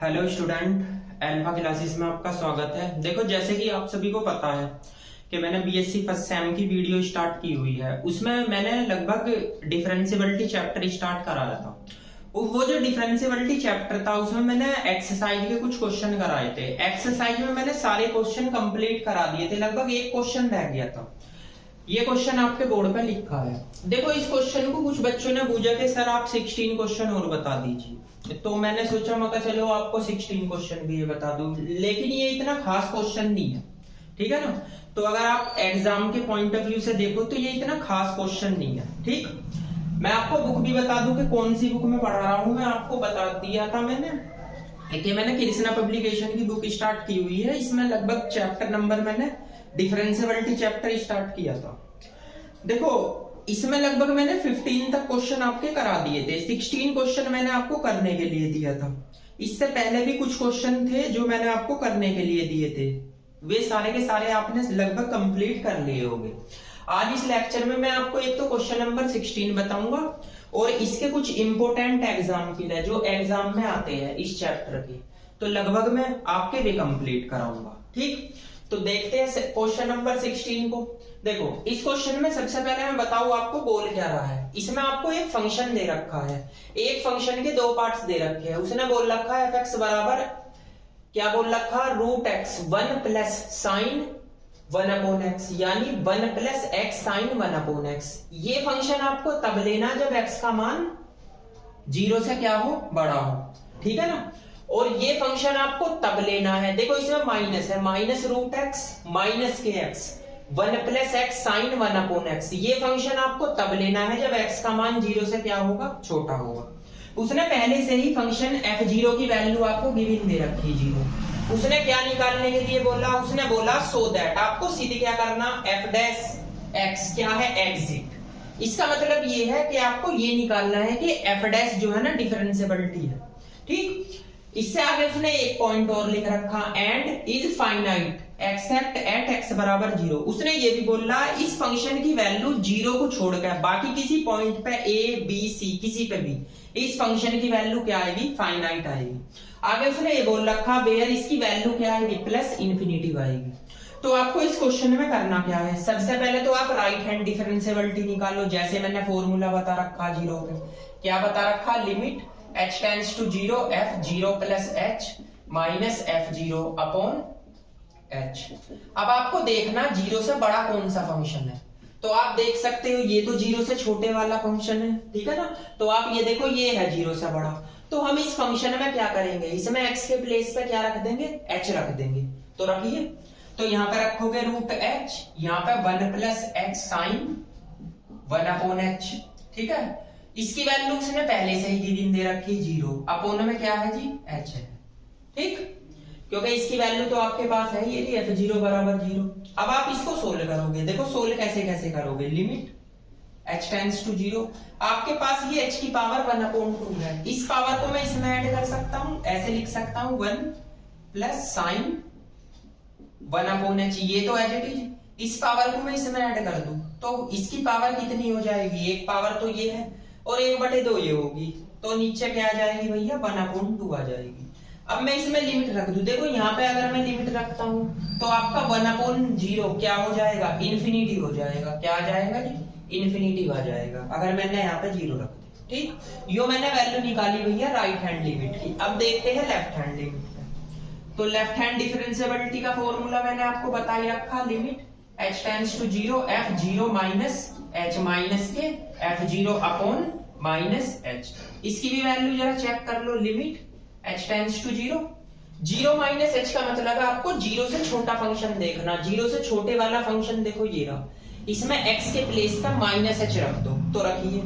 Hello student, alpha classes में आपका स्वागत है। देखो, जैसे कि आप सभी को पता है कि मैंने बीएससी फर्स्ट सेम की वीडियो स्टार्ट की हुई है। उसमें मैंने लगभग डिफरेंशिएबिलिटी चैप्टर स्टार्ट कराया था। वो जो डिफरेंशिएबिलिटी चैप्टर था उसमें मैंने एक्सरसाइज के कुछ क्वेश्चन कराए थे। एक्सरसाइज में मैंने सारे क्वेश्चन कंप्लीट करा दिए थे, लगभग एक क्वेश्चन रह गया था। ये क्वेश्चन आपके बोर्ड पे लिखा है। देखो, इस क्वेश्चन को कुछ बच्चों ने पूछा कि सर आप 16 क्वेश्चन और बता दीजिए, तो मैंने सोचा मैं चलो आपको 16 क्वेश्चन भी ये बता दूं, लेकिन ये इतना खास क्वेश्चन नहीं है, ठीक है ना। तो अगर आप एग्जाम के पॉइंट ऑफ व्यू से देखो तो ये इतना खास क्वेश्चन नहीं है, ठीक। मैं आपको बुक भी बता दूं कि कौन सी बुक में पढ़ा रहा हूं। मैं आपको बता दिया था मैंने कृष्णा पब्लिकेशन की बुक स्टार्ट की हुई है। इसमें लगभग चैप्टर नंबर मैंने डिफरेंशिएबिलिटी चैप्टर स्टार्ट किया था। देखो, इसमें लगभग मैंने 15 तक क्वेश्चन आपके करा दिए थे। 16 क्वेश्चन मैंने आपको करने के लिए दिया था। इससे पहले भी कुछ क्वेश्चन थे जो मैंने आपको करने के लिए दिए थे, वे सारे के सारे आपने लगभग कंप्लीट कर लिए होंगे। आज इस लेक्चर में मैं आपको एक तो क्वेश्चन नंबर 16 बताऊंगा और इसके कुछ इंपोर्टेंट एग्जाम्पल है जो एग्जाम में आते हैं इस चैप्टर के, तो लगभग मैं आपके भी कंप्लीट कराऊंगा, ठीक। तो देखते हैं क्वेश्चन नंबर 16 को। देखो, इस क्वेश्चन में सबसे पहले मैं बताऊं आपको बोल क्या रहा है। इसमें आपको एक फंक्शन दे रखा है, एक फंक्शन के दो पार्ट्स दे रखे हैं। उसने बोल रखा है f(x) बराबर क्या बोल रखा, √x 1 प्लस साइन 1/x, यानी 1 प्लस x साइन 1/x। ये फंक्शन आपको तब लेना जब x का मान 0 से क्या हो, बड़ा हो, ठीक है ना। और ये फंक्शन आपको तब लेना है, देखो इसमें माइनस है, माइनस √x माइनस के x 1 plus x sine 1/x। ये फंक्शन आपको तब लेना है जब x का मान 0 से क्या होगा, छोटा होगा। उसने पहले से ही फंक्शन f0 की वैल्यू आपको गिवन दे रखी 0। उसने क्या निकालने के लिए बोला, उसने बोला सो दैट आपको सीधे क्या करना, f' क्या है, एग्जिट। इसका मतलब ये है कि आपको ये निकालना है कि f' जो है ना डिफरेंशिएबिलिटी है, ठीक। इससे आगे उसने एक पॉइंट और लिख रखा, and is finite accept eight x बराबर 0। उसने ये भी बोला इस फंक्शन की वैल्यू 0 को छोड़कर बाकी किसी पॉइंट पे a b c किसी पे भी इस फंक्शन की वैल्यू क्या आएगी, फाइनाइट आएगी। आगे उसने ये बोल रखा वेयर इसकी वैल्यू क्या आएगी, प्लस इंफिनिटी आएगी। तो आपको इस क्वेश्चन में करना क्या है, सबसे पहले तो आप राइट हैंड डिफरेंशिएबिलिटी निकालो। जैसे मैंने फॉर्मूला बता रखा 0 पे, क्या बता रखा, limit h tends to 0 f0 plus h minus f0 upon h। अब आपको देखना 0 से बड़ा कौन सा फंक्शन है, तो आप देख सकते हो ये तो 0 से छोटे वाला फंक्शन है, ठीक है ना। तो आप ये देखो, ये है 0 से बड़ा, तो हम इस फंक्शन में क्या करेंगे, इसमें x के प्लेस पे क्या रख देंगे, h रख देंगे। तो रखिए, तो यहाँ पे रखोगे √h, यहाँ पे 1 प्लस x साइन 1/h, ठीक है। इसकी वैल्यू उसने पहले से ही गिवन दे रखी 0, अपोन में क्या है जी, h है, ठीक। क्योंकि इसकी वैल्यू तो आपके पास है ये f0 बराबर 0। अब आप इसको सोल्व करोगे, देखो सोल्व कैसे कैसे करोगे, लिमिट h टेंड्स टू 0, आपके पास ये h की पावर 1/2 है। इस पावर को मैं इसमें ऐड कर सकता हूं, ऐसे लिख सकता हूं 1 प्लस साइन 1/h, ये तो एज इट इज। इस पावर को मैं इसमें ऐड कर दूं तो इसकी पावर कितनी हो जाएगी, एक पावर तो ये है और 1/2 ये होगी, तो नीचे क्या आ जाएगी भैया, 1/2 आ जाएगी। अब मैं इसमें लिमिट रख दूं, देखो यहाँ पे अगर मैं लिमिट रखता हूं तो आपका 1/0 क्या हो जाएगा, इन्फिनिटी हो जाएगा। क्या आ जाएगा जी, इन्फिनिटी आ जाएगा अगर मैंने यहाँ पे 0 रख दिया, ठीक। यो मैंने वैल्यू निकाली भैया राइट हैंड लिमिट की। अब देखते हैं लेफ्ट हैंड लिमिट का। तो लेफ्ट हैंड डिफरेंशिएबिलिटी का फॉर्मूला मैंने आपको बता ही रखा, limit h tends to 0 f0 minus h minus के f0 अपॉन माइनस h। इसकी भी वैल्यू जरा चेक कर लो, limit h tends to 0 minus h का मतलब है आपको 0 से छोटा फंक्शन देखना। 0 से छोटे वाला फंक्शन देखो ये रहा, इसमें x के प्लेस पर माइनस h रख दो, तो रखिए,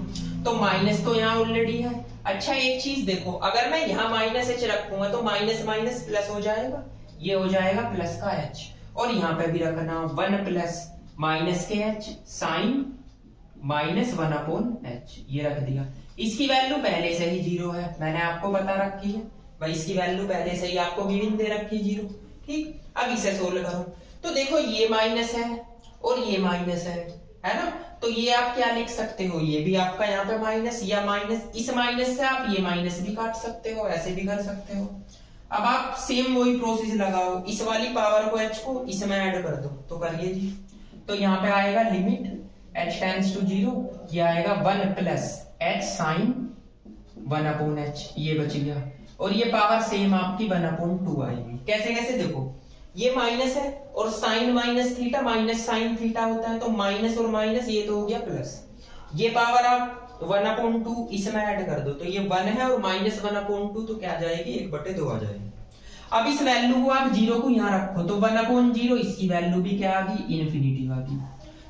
तो माइनस तो यहाँ ऑलरेडी है। अच्छा एक चीज देखो, अगर मैं यहाँ माइनस h रखूंगा तो माइनस माइनस प्लस हो जाएगा, ये हो जाएगा प्लस का h, और यहाँ पे भी रखना 1 प्लस माइनस के h साइन माइनस 1/h, ये रख दिया। इसकी वैल्यू पहले से ही 0 है, मैंने आपको बता रखी है भाई, इसकी वैल्यू पहले से ही आपको गिवन दे रखी 0, ठीक। अब इसे सोल्व करो, तो देखो ये माइनस है और ये माइनस है ना। तो ये आप क्या लिख सकते हो, ये भी आपका यहाँ पे माइनस, या माइनस, इस माइनस से आप ये माइनस भी काट सकते हो, ऐसे भी कर सकते हो। अब आप सेम वही प्रोसेस लगाओ, इस वाली पावर को h को इसमें ऐड कर दो, तो करिए जी। तो यहाँ पे आएगा लिमिट h टेंड्स टू 0, ये आएगा 1 प्लस h साइन 1/h, ये बच गया। और ये पावर सेम आपकी 1/2 आएगी। कैसे कैसे देखो, ये माइनस है और sine minus theta minus sine theta होता है, तो माइनस और माइनस ये तो हो गया प्लस। ये पावर आप 1/2 इसमें ऐड कर दो, तो ये 1 है और माइनस 1/2 तो क्या आ जाएगी 1/2 आ जाएगी। अब इस वैल्यू को आप 0 को यहाँ रखो, तो 1/0 इसकी वैल्यू भी क्या आ गई, इन्फिनिटी आ गई।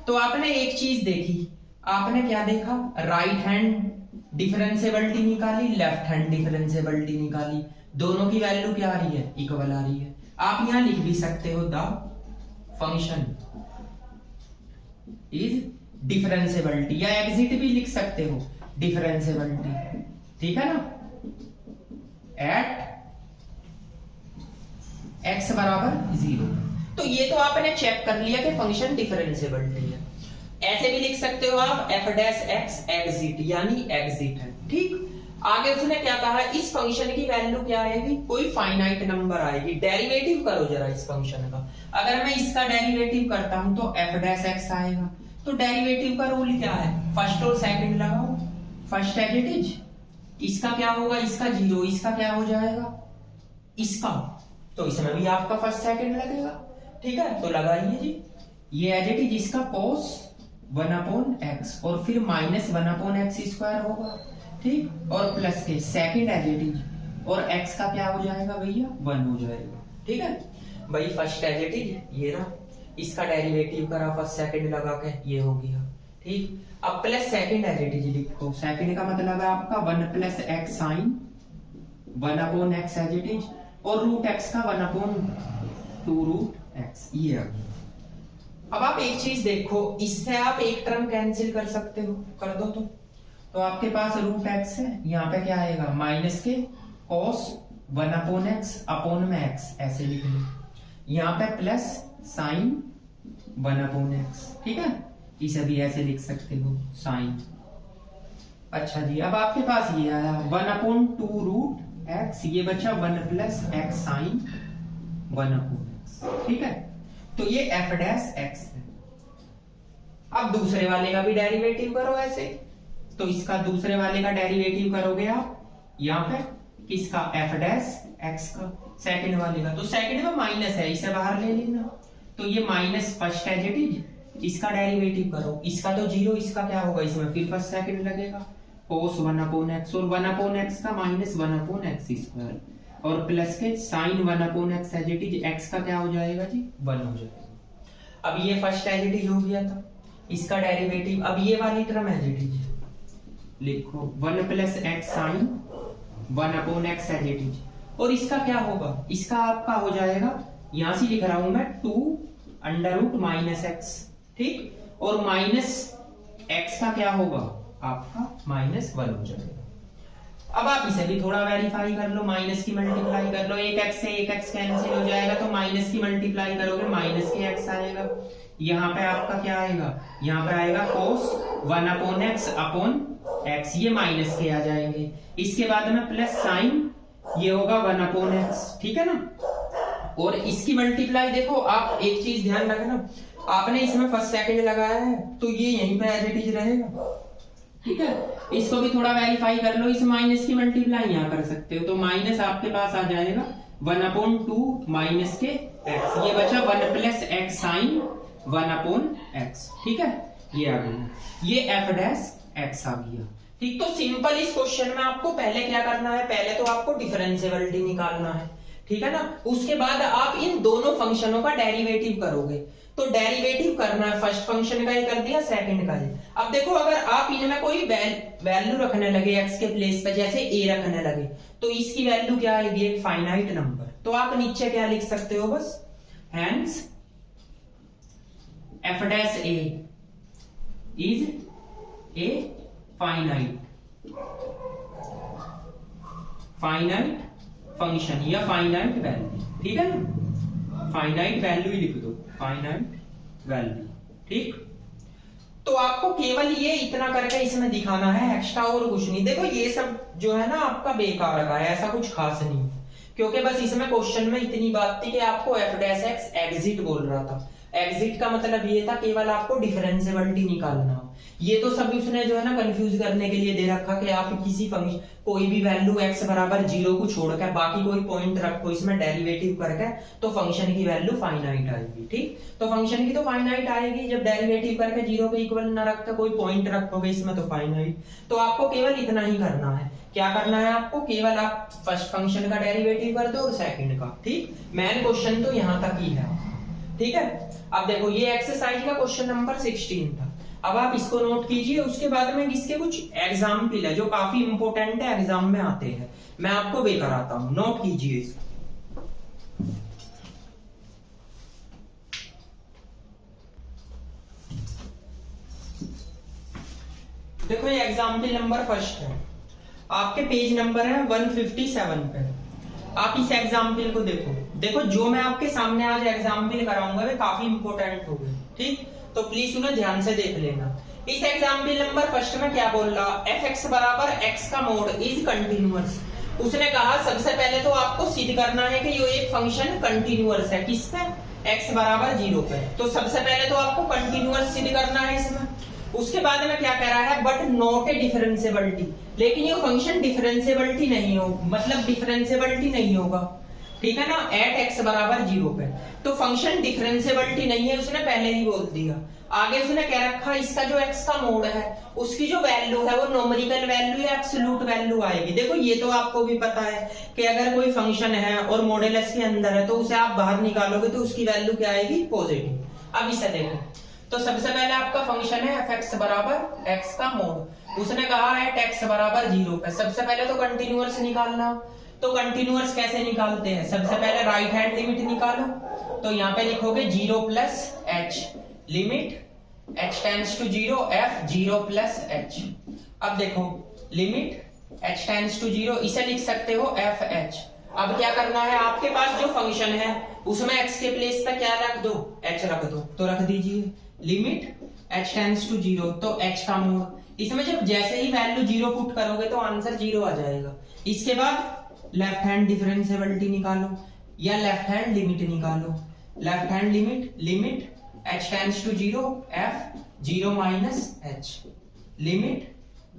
तो आपने एक चीज देखी, आपने क्या देखा, राइट हैंड डिफरेंशिएबिलिटी निकाली, लेफ्ट हैंड डिफरेंशिएबिलिटी निकाली, दोनों की वैल्यू क्या आ रही है, इक्वल आ रही है। आप यहां लिख भी सकते हो द फंक्शन इज डिफरेंशिएबिलिटी, या एग्जिट भी लिख सकते हो डिफरेंशिएबिलिटी, ठीक है ना, एट x बराबर 0। तो ये तो आपने चेक कर लिया कि फंक्शन डिफरेंशिएबिलिटी है। ऐसे भी लिख सकते हो आप f डैश x एग्जिट, यानी एग्जिट है, ठीक। आगे उसने क्या कहा, इस फंक्शन की वैल्यू क्या आएगी, कोई फाइनाइट नंबर आएगी। डेरिवेटिव करो जरा इस फंक्शन का, अगर मैं इसका डेरिवेटिव करता हूं तो f डैश x आएगा। तो डेरिवेटिव का रूल क्या है, फर्स्ट और सेकंड लगाओ, फर्स्ट एज इट इज, इसका क्या होगा, इसका 0, इसका क्या हो जाएगा, इसका, तो इसमें भी आपका फर्स्ट सेकंड लगेगा, ठीक है। तो लगाइए जी, ये एज इट इज इसका cos 1/x और फिर माइनस 1/x² होगा, ठीक, और प्लस के सेकंड एज इट इज, और x का क्या हो जाएगा भैया 1 हो जाएगा, ठीक है भाई। फर्स्ट एज इट इज ये रहा, इसका डेरिवेटिव करा, फर्स्ट सेकंड लगा के ये हो गया, ठीक। अब plus second as it is लिखो, सेकंड का मतलब है आपका 1 plus x sine 1/x as it is, और रूट x का 1/2 रूट x, ये आ गया। अब आप एक चीज देखो, इससे आप एक टर्म कैंसिल कर सकते हो, कर दो तो आपके पास रूट x है, यहाँ पे क्या आएगा माइनस के cos 1/x अपॉन में x, ऐसे लिख लो, यहाँ पे प्लस साइन 1/x, ठीक है, इसे भी ऐसे लिख सकते हो साइन। अच्छा जी, अब आपके पास ये आया 1/2 रूट x, ये बचा 1 प्लस x साइन 1/x, ठीक है। तो ये f डैश x है। अब दूसरे वाले का भी डेरिवेटिव करो ऐसे, तो इसका दूसरे वाले का डेरिवेटिव करोगे आप यहाँ पे किसका, f डैश x का, सेकंड वाले का। तो सेकंड में माइनस है, इसे बाहर ले लेना, तो ये minus first as it is, इसका डेरिवेटिव करो, इसका तो 0, इसका क्या होगा, इसमें फिर फर्स्ट सेकंड लगेगा, cos 1/x, और 1/x का माइनस 1/x², और प्लस के sine 1/x as it is, x का क्या हो जाएगा जी 1 हो जाएगा। अब ये फर्स्ट एज इट इज हो गया था, इसका डेरिवेटिव, अब ये वाली टर्म एज इट इज लिखो 1 plus x sine 1/x as it is, और इसका क्या होगा, इसका आपका हो जाएगा, यहां से लिख रहा हूं मैं 2√-x, ठीक, और माइनस x का क्या होगा आपका -1 हो जाएगा। अब आप इसे भी थोड़ा वेरीफाई कर लो, माइनस की मल्टीप्लाई कर लो, एक x से एक x कैंसिल हो जाएगा, तो माइनस की मल्टीप्लाई करोगे माइनस के x आएगा, यहाँ पे आपका क्या आएगा, यहाँ पे आएगा cos 1/x अपॉन x, ये माइनस के आ जाएंगे, इसके बाद में प्लस साइन, ये होगा 1/x, ठीक है ना। और इसकी मल्टीप्लाई देखो, आप एक चीज ध्यान रखना, आपने इसमें फर्स्ट सेकंड लगाया है तो ये यहीं पे एज इट इज रहेगा, ठीक है। इसको भी थोड़ा वेरीफाई कर लो, इस माइनस की मल्टीप्लाई यहाँ कर सकते हो, तो माइनस आपके पास आ जाएगा 1/2 माइनस के x, ये बचा 1 प्लस x साइन 1/x, ठीक है, ये आ गया, ये f डैश x आ गया, ठीक। तो सिंपल इस क्वेश्चन में आपको पहले क्या करना है, पहले तो आपको डिफरेंशिएबिलिटी निकालना है, ठीक है ना। उसके बाद आप इन दोनों फंक्शनों का डेरिवेटिव करोगे, तो डेरिवेटिव करना है, फर्स्ट फंक्शन का ही कर दिया, सेकंड का ही। अब देखो, अगर आप इनमें कोई वैल्यू रखने लगे x के प्लेस पे, जैसे a रखने लगे, तो इसकी वैल्यू क्या आएगी, एक फाइनाइट नंबर, तो आप नीचे क्या लिख सकते हो बस, hence f dash a is a finite function या फाइनाइट वैल्यू, ठीक है ना, फाइनाइट वैल्यू ही लिख दो, फाइनाइट वैल्यू, ठीक। तो आपको केवल ये इतना करके इसमें दिखाना है, एक्स्ट्रा और कुछ नहीं। देखो ये सब जो है ना आपका बेकार का है, ऐसा कुछ खास नहीं, क्योंकि बस इसमें क्वेश्चन में इतनी बात थी कि आपको एफ डैश एक्स एग्जिट बोल रहा था। एग्जिट का मतलब ये था केवल आपको डिफरेंशियबिलिटी निकालना हो। ये तो सब उसने जो है ना कंफ्यूज करने के लिए दे रखा कि आप किसी फंक्शन कोई भी वैल्यू x बराबर 0 को छोड़कर बाकी कोई पॉइंट रखो इसमें डेरिवेटिव करके, तो फंक्शन की वैल्यू फाइनाइट आएगी। ठीक, तो फंक्शन की तो फाइनाइट आएगी जब डेरिवेटिव करके 0 के इक्वल ना रखकर कोई पॉइंट रखोगे इसमें तो फाइनाइट। तो आपको केवल इतना ही करना है। क्या करना है आपको? केवल आप फर्स्ट फंक्शन का डेरिवेटिव कर दो और सेकंड का। ठीक, मेन क्वेश्चन तो यहां तक ही है। ठीक है, अब देखो ये एक्सरसाइज का क्वेश्चन नंबर 16 था। अब आप इसको नोट कीजिए, उसके बाद में इसके कुछ एग्जाम्पल है जो काफी इंपोर्टेंट है, एग्जाम में आते हैं, मैं आपको वे कराता हूं। नोट कीजिए इसको। देखो ये एग्जाम्पल नंबर फर्स्ट है, आपके पेज नंबर है 157 पे। आप इस एग्जाम्पल को देखो। देखो जो मैं आपके सामने आज एग्जाम्पल कराऊंगा वे काफी इंपोर्टेंट होंगे। ठीक, तो प्लीज उन्हें ध्यान से देख लेना। इस एग्जाम्पल नंबर फर्स्ट में क्या बोल रहा? एफ एक्स बराबर एक्स का मोड इज कंटिन्यूअस। उसने कहा सबसे पहले तो आपको सिद्ध करना है कि ये एक फंक्शन कंटिन्यूअस है। किस पे? एक्स बराबर 0 पे। तो सबसे पहले तो आपको कंटिन्यूअस सिद्ध करना है इसमें। उसके बाद में क्या कह रहा है? बट नॉट ए डिफरेंशियबिलिटी, लेकिन ये फंक्शन डिफरेंशियबिलिटी नहीं हो, मतलब डिफरेंशियबिलिटी नहीं होगा। ठीक है ना, एट एक्स बराबर 0 पे। तो फंक्शन डिफरेंशियबिलिटी नहीं है, उसने पहले ही बोल दिया। आगे उसने कह रखा इसका जो एक्स का मोड है उसकी जो वैल्यू है वो नोमेरिकल वैल्यू या एब्सोल्यूट वैल्यू आएगी। देखो ये तो आपको भी पता है कि अगर कोई फंक्शन है और मॉडुलस के अंदर है तो उसे आप बाहर निकालोगे तो उसकी वैल्यू क्या आएगी? पॉजिटिव। अब इसे देखो, तो सबसे पहले आपका फंक्शन है एफ एक्स बराबर एक्स का मोड। उसने कहा है एक्स बराबर 0 पे। सबसे पहले तो कंटिन्यूअस निकालना। तो कंटिन्यूअस कैसे निकालते हैं? सबसे पहले राइट हैंड लिमिट निकालो। तो यहाँ पे लिखोगे 0 plus h, limit h tends to 0 f 0 plus h। अब देखो लिमिट h टेंड्स टू 0, इसे लिख सकते हो f h। अब क्या करना है? आपके पास जो फंक्शन है उसमें x के प्लेस पे क्या रख दो? h रख दो। तो रख दीजिए लिमिट h टेंड्स टू 0, तो h का मोड। इसमें जब जैसे ही वैल्यू 0 पुट करोगे तो आंसर 0 आ जाएगा। इसके बाद लेफ्ट हैंड डिफरेंशियबिलिटी निकालो या लेफ्ट हैंड लिमिट निकालो। Left hand limit, limit h tends to 0 f 0 minus h, limit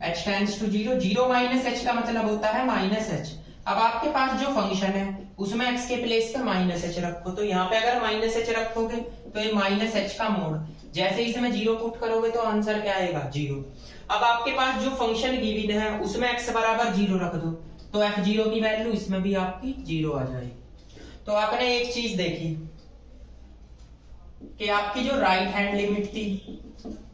h tends to 0, 0 minus h का मतलब होता है माइनस h। अब आपके पास जो फंक्शन है उसमें x के प्लेस पे माइनस h रखो। तो यहाँ पे अगर माइनस h रखोगे तो ये माइनस h का मोड, जैसे इसमें 0 पुट करोगे तो आंसर क्या आएगा? 0। अब आपके पास जो फंक्शन गिवन है उसमें x बराबर 0 रख दो, तो f0 की वैल्यू इसमें भी आपकी 0 आ जाएगी। तो आपने एक चीज देखी कि आपकी जो राइट हैंड लिमिट थी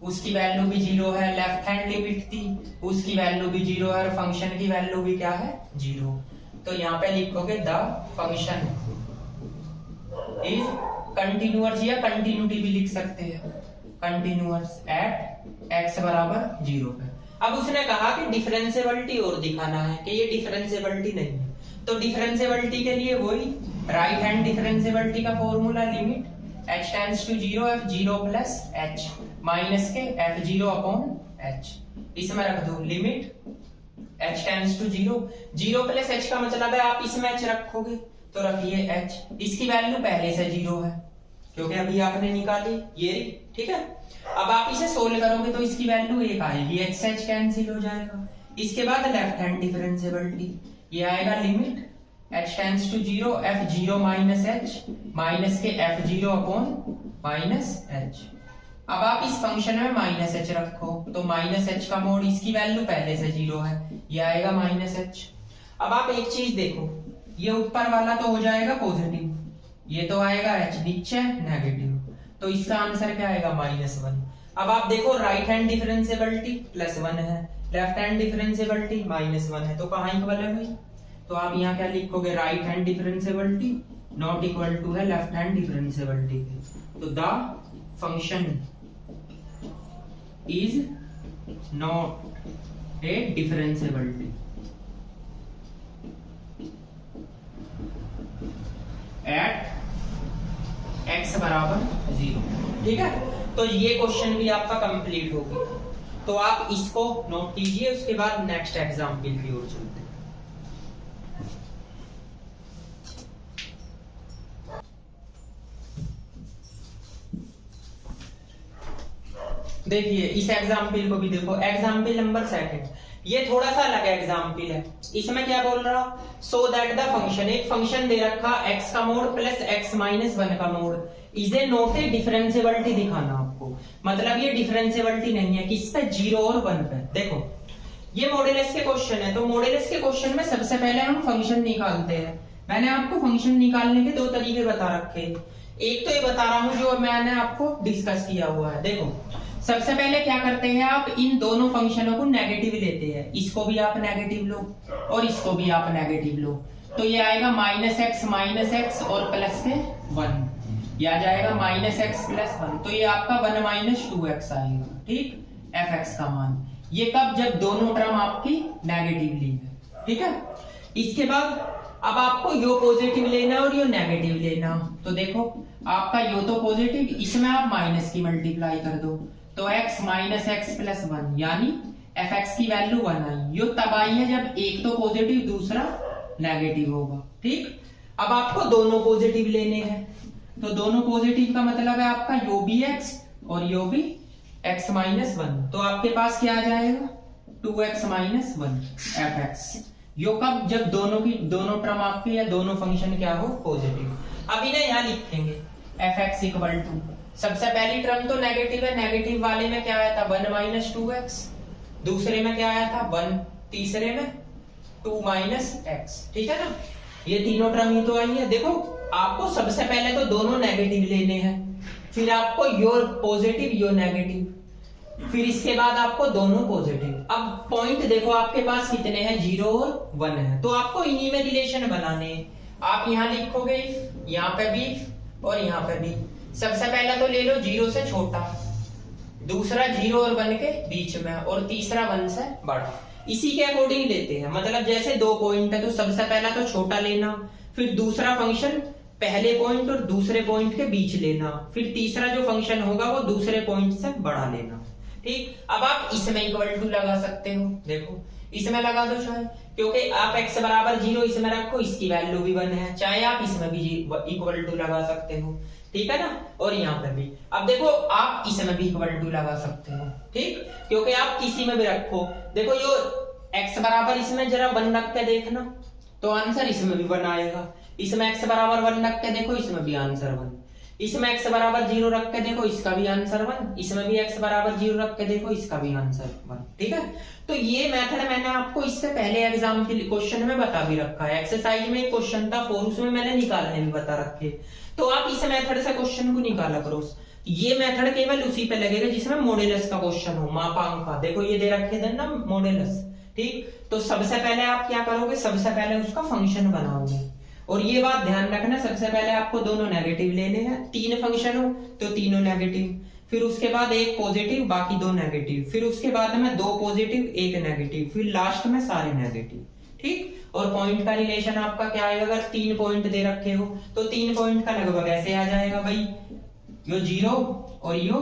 उसकी वैल्यू भी 0 है, लेफ्ट हैंड लिमिट थी उसकी वैल्यू भी 0 है और फंक्शन की वैल्यू भी क्या है? 0। तो यहाँ पे लिखोगे द फंक्शन इज कंटिन्यूअस या कंटिन्यूटी भी लिख सकते हैं, कंटिन्यूअस एट एक्स बराबर 0 पे। अब उसने कहा कि डिफरेंशियबिलिटी और दिखाना है कि ये डिफरेंशियबिलिटी नहीं है। तो डिफरेंशियबिलिटी के लिए वही राइट हैंड डिफरेंशियबिलिटी का formula limit h tends to 0 f 0 plus h minus के f0 अपॉन h। इसमें रख दो limit h tends to 0, 0 plus h का मतलब है आप इसमें h रखोगे तो रखिए h। इसकी वैल्यू पहले से 0 है क्योंकि अभी आपने निकाली ये। ठीक है, अब आप इसे सोल्व करोगे तो इसकी वैल्यू 1 आएगी, x से h कैंसिल हो जाएगा। इसके बाद लेफ्ट हैंड डिफरेंशियबिलिटी, ये आएगा limit h tends to 0 f 0 minus h minus के f0 अपॉन माइनस h। अब आप इस फंक्शन में माइनस h रखो तो माइनस h का मोड, इसकी वैल्यू पहले से 0 है, ये आएगा माइनस h। अब आप एक चीज देखो, ये ऊपर वाला तो हो जाएगा पॉजिटिव, ये तो आएगा h नीचे नेगेटिव, तो इसका आंसर क्या आएगा? -1। अब आप देखो राइट हैंड डिफरेंशियबिलिटी +1 है, लेफ्ट हैंड डिफरेंशियबिलिटी -1 है, तो कहाँ इक्वल है भाई? तो आप यहाँ क्या लिखोगे? Right hand differentiability not equal to है लेफ्ट हैंड डिफरेंशियबिलिटी के। तो the function is not a differentiability at x बराबर 0। ठीक है, तो ये क्वेश्चन भी आपका कंप्लीट हो गया। तो आप इसको नोट कीजिए, उसके बाद नेक्स्ट एग्जाम्पल की ओर चलते हैं। देखिए इस एग्जाम्पल को भी देखो, एग्जाम्पल नंबर सेकंड, ये थोड़ा सा अलग एग्जाम्पल है। इसमें क्या बोल रहा, सो दैट द फंक्शन, एक फंक्शन दे रखा x का मोड प्लस x माइनस 1 का mode is a not a differentiability दिखाना आपको, मतलब ये डिफरेंशिएबिलिटी नहीं है किस पे, 0 और 1 पे। देखो ये मॉड्यूलस के क्वेश्चन है, तो मॉड्यूलस के क्वेश्चन में सबसे पहले हम फंक्शन निकालते हैं। मैंने आपको फंक्शन निकालने के दो तरीके बता रखे हैं, एक तो ये बता रहा हूं जो मैंने आपको डिस्कस किया हुआ है। देखो सबसे पहले क्या करते हैं, आप इन दोनों फंक्शनों को नेगेटिव लेते हैं, इसको भी आप नेगेटिव लो और इसको भी आप नेगेटिव लो, तो ये आएगा माइनस एक्स और प्लस के 1, ये आ जाएगा माइनस एक्स प्लस 1, तो ये आपका 1 माइनस 2x आएगा, ठीक, fx का मान। ये कब, जब दोनों टर्म आपकी नेगेटिवली है, ठीक है। इसके बाद अब आपको यो पॉजिटिव लेना और यो नेगेटिव लेना, तो देखो आपका यो तो पॉजिटिव, इसमें आप माइनस की मल्टीप्लाई कर दो, तो x माइनस एक्स प्लस 1 यानी fx की वैल्यू 1 आई। यो तब आई है जब एक तो पॉजिटिव दूसरा नेगेटिव होगा, ठीक। अब आपको दोनों पॉजिटिव लेने हैं, तो दोनों पॉजिटिव का मतलब है आपका यो भी x और यो भी x माइनस 1, तो आपके पास क्या आ जाएगा 2x माइनस 1 fx। यो कब, जब दोनों टर्म आपकी या दोनों फंक्शन क्या हो, पॉजिटिव। अब इन्हें यहाँ लिखेंगे fx इक्वल टू, सबसे पहली टर्म तो नेगेटिव है, नेगेटिव वाले में क्या आया था 1 माइनस 2x, दूसरे में क्या आया था 1, तीसरे में 2 माइनस x, ठीक है ना। ये तीनों टर्म ही तो आई है। देखो आपको सबसे पहले तो दोनों नेगेटिव लेने हैं, फिर आपको योर पॉजिटिव यो नेगेटिव, फिर इसके बाद आपको दोनों पॉजिटिव। अब पॉइंट देखो आपके पास कितने हैं, 0 और 1 है, तो आपको इन्हीं में रिलेशन बनाने हैं। आप यहाँ लिखोगे यहाँ पे भी और यहाँ पे भी। सबसे पहला तो ले लो 0 से छोटा, दूसरा 0 और 1 के बीच में, और तीसरा 1 से बड़ा। इसी के अकॉर्डिंग लेते हैं, मतलब जैसे दो पॉइंट है तो सबसे पहला तो छोटा लेना, फिर दूसरा फंक्शन पहले पॉइंट और दूसरे पॉइंट के बीच लेना, फिर तीसरा जो फंक्शन होगा वो दूसरे पॉइंट से बड़ा लेना, ठीक। अब आप इसमें इक्वल टू लगा सकते हो, देखो इसमें लगा दो चाहे, क्योंकि आप x बराबर 0 इसमें रखो, इसकी वैल्यू भी 1 है, चाहे आप इसमें भी इक्वल टू लगा सकते हो, ठीक है ना। और यहाँ पर भी अब देखो आप इसमें भी इक्वल टू लगा सकते हो, ठीक, क्योंकि आप किसी में भी रखो। देखो यो x बराबर इसमें जरा 1 रख के देखना, तो आंसर इसमें भी 1 आएगा। इसमें x बराबर 1 रख के देखो, इसमें भी आंसर 1। इसमें x बराबर 0 रख के देखो, इसका भी आंसर 1। इसमें भी x बराबर 0 रख के देखो, इसका भी आंसर 1, ठीक है। तो ये मेथड मैंने आपको इससे पहले एग्जाम के क्वेश्चन में बता भी रखा है। एक्सरसाइज में क्वेश्चन था 4, उसमें मैंने निकालने भी बता रखे, तो आप इस मेथड से क्वेश्चन को निकाला करो। ये मेथड केवल उसी पे लगेगा जिसमें मॉड्यूलस का क्वेश्चन हो, मापांक का। देखो ये दे रखे थे ना मॉड्यूलस, ठीक। तो सबसे पहले आप क्या करोगे, सबसे पहले उसका फंक्शन बनाओगे, और ये बात ध्यान रखना सबसे पहले आपको दोनों नेगेटिव लेने हैं। 3 फंक्शन हो तो तीनों नेगेटिव, फिर उसके बाद एक पॉजिटिव बाकी 2 नेगेटिव, फिर उसके बाद में 2 पॉजिटिव 1 नेगेटिव, फिर लास्ट में सारे नेगेटिव, ठीक। और पॉइंट का रिलेशन आपका क्या आएगा, अगर 3 पॉइंट दे रखे हो तो 3 पॉइंट का लगभग ऐसे आ जाएगा भाई, यो 0 और यो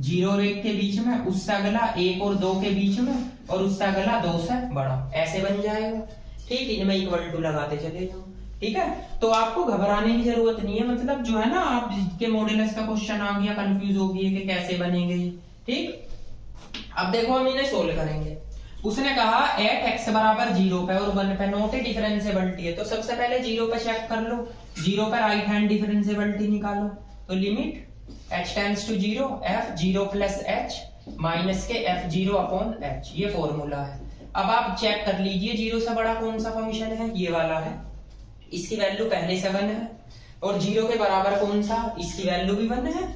0 और 1 के बीच में, उससे अगला 1 और 2 के बीच में, और उससे अगला 2 से बड़ा, ऐसे बन जाएगा, ठीक। इनमें इक्वल टू लगाते चले जाओ, ठीक है। तो आपको घबराने की जरूरत नहीं है, मतलब जो है ना आप के मॉड्यूलस का क्वेश्चन आ गया, कंफ्यूज हो गई कि कैसे बनेंगे, ठीक। अब देखो हम इन्हें सोल्व करेंगे। उसने कहा एट x बराबर 0 पे और 1 पे नॉट ए डिफरेंशिएबिलिटी है, तो सबसे पहले 0 पे चेक कर लो, 0 पे राइट हैंड डिफरेंशिएबिलिटी निकालो, तो limit h tends to 0 f 0 plus h minus के f 0 अपॉन h, ये फॉर्मूला है। अब आप चेक कर लीजिए 0 से बड़ा कौन सा फंक्शन है, ये वाला है, इसकी वैल्यू पहले से 1 है, और 0 के बराबर कौन सा, इसकी वैल्यू भी 1 है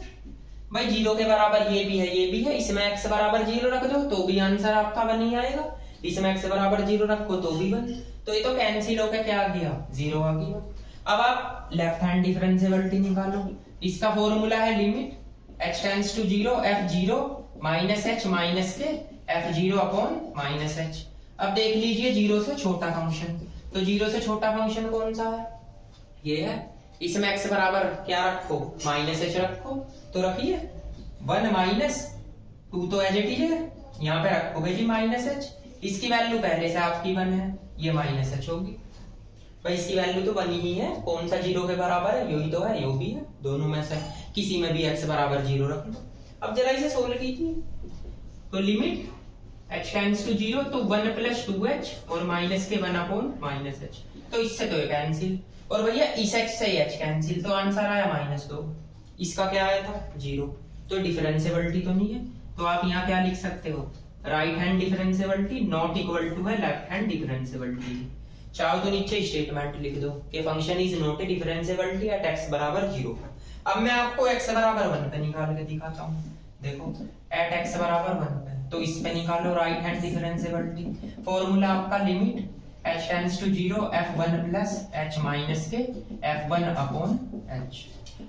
भाई। 0 के बराबर ये भी है, ये भी है, इसमें x बराबर 0 रख दो तो भी आंसर आपका 1 ही आएगा, इसमें x बराबर 0 रखो तो भी 1, तो ये तो कैंसिल होकर क्या आ गया, 0 आ गया। अब आप लेफ्ट हैंड डिफरेंशिएबिलिटी निकालो, इसका फॉर्मूला है limit h tends to 0 f 0 minus h minus के f 0 अपॉन माइनस h। अब देख लीजिए 0 से छोटा फंक्शन, तो 0 से छोटा फंक्शन कौन सा है, ये है। इसमें x बराबर क्या रखो, माइनस h रखो, तो रखिए 1 माइनस 2 तो एज इट इज है, यहाँ पे रखोगे जी माइनस h, इसकी वैल्यू पहले से आपकी 1 है, ये माइनस h होगी भाई, इसकी वैल्यू तो 1 ही है, कौन सा 0 के बराबर है, यही तो है, यो भी है, दोनों में से किसी में भी x बराबर 0 रख लो। अब जरा इसे सोल्व कीजिए, तो लिमिट h टेंड्स टू 0 तो 1 प्लस 2h और माइनस के 1 अपॉन माइनस h, तो इससे तो ये कैंसिल, और भैया इस h से h कैंसिल, तो आंसर आया -2। इसका क्या आया था 0, तो डिफरेंशिएबिलिटी तो नहीं है, तो आप यहाँ क्या लिख सकते हो, right hand differentiability not equal to है लेफ्ट हैंड डिफरेंशिएबिलिटी। चाहो तो नीचे स्टेटमेंट लिख दो कि function is not a differentiability at x बराबर 0। अब मैं आपको x बराबर 1 पे निकाल के दिखाता हूँ, देखो एट x बराबर 1 पे, तो इस पे निकालो राइट हैंड डिफरेंशिएबिलिटी। फॉर्मूला आपका limit h tends to 0 f1 plus h minus के f1 अपॉन h।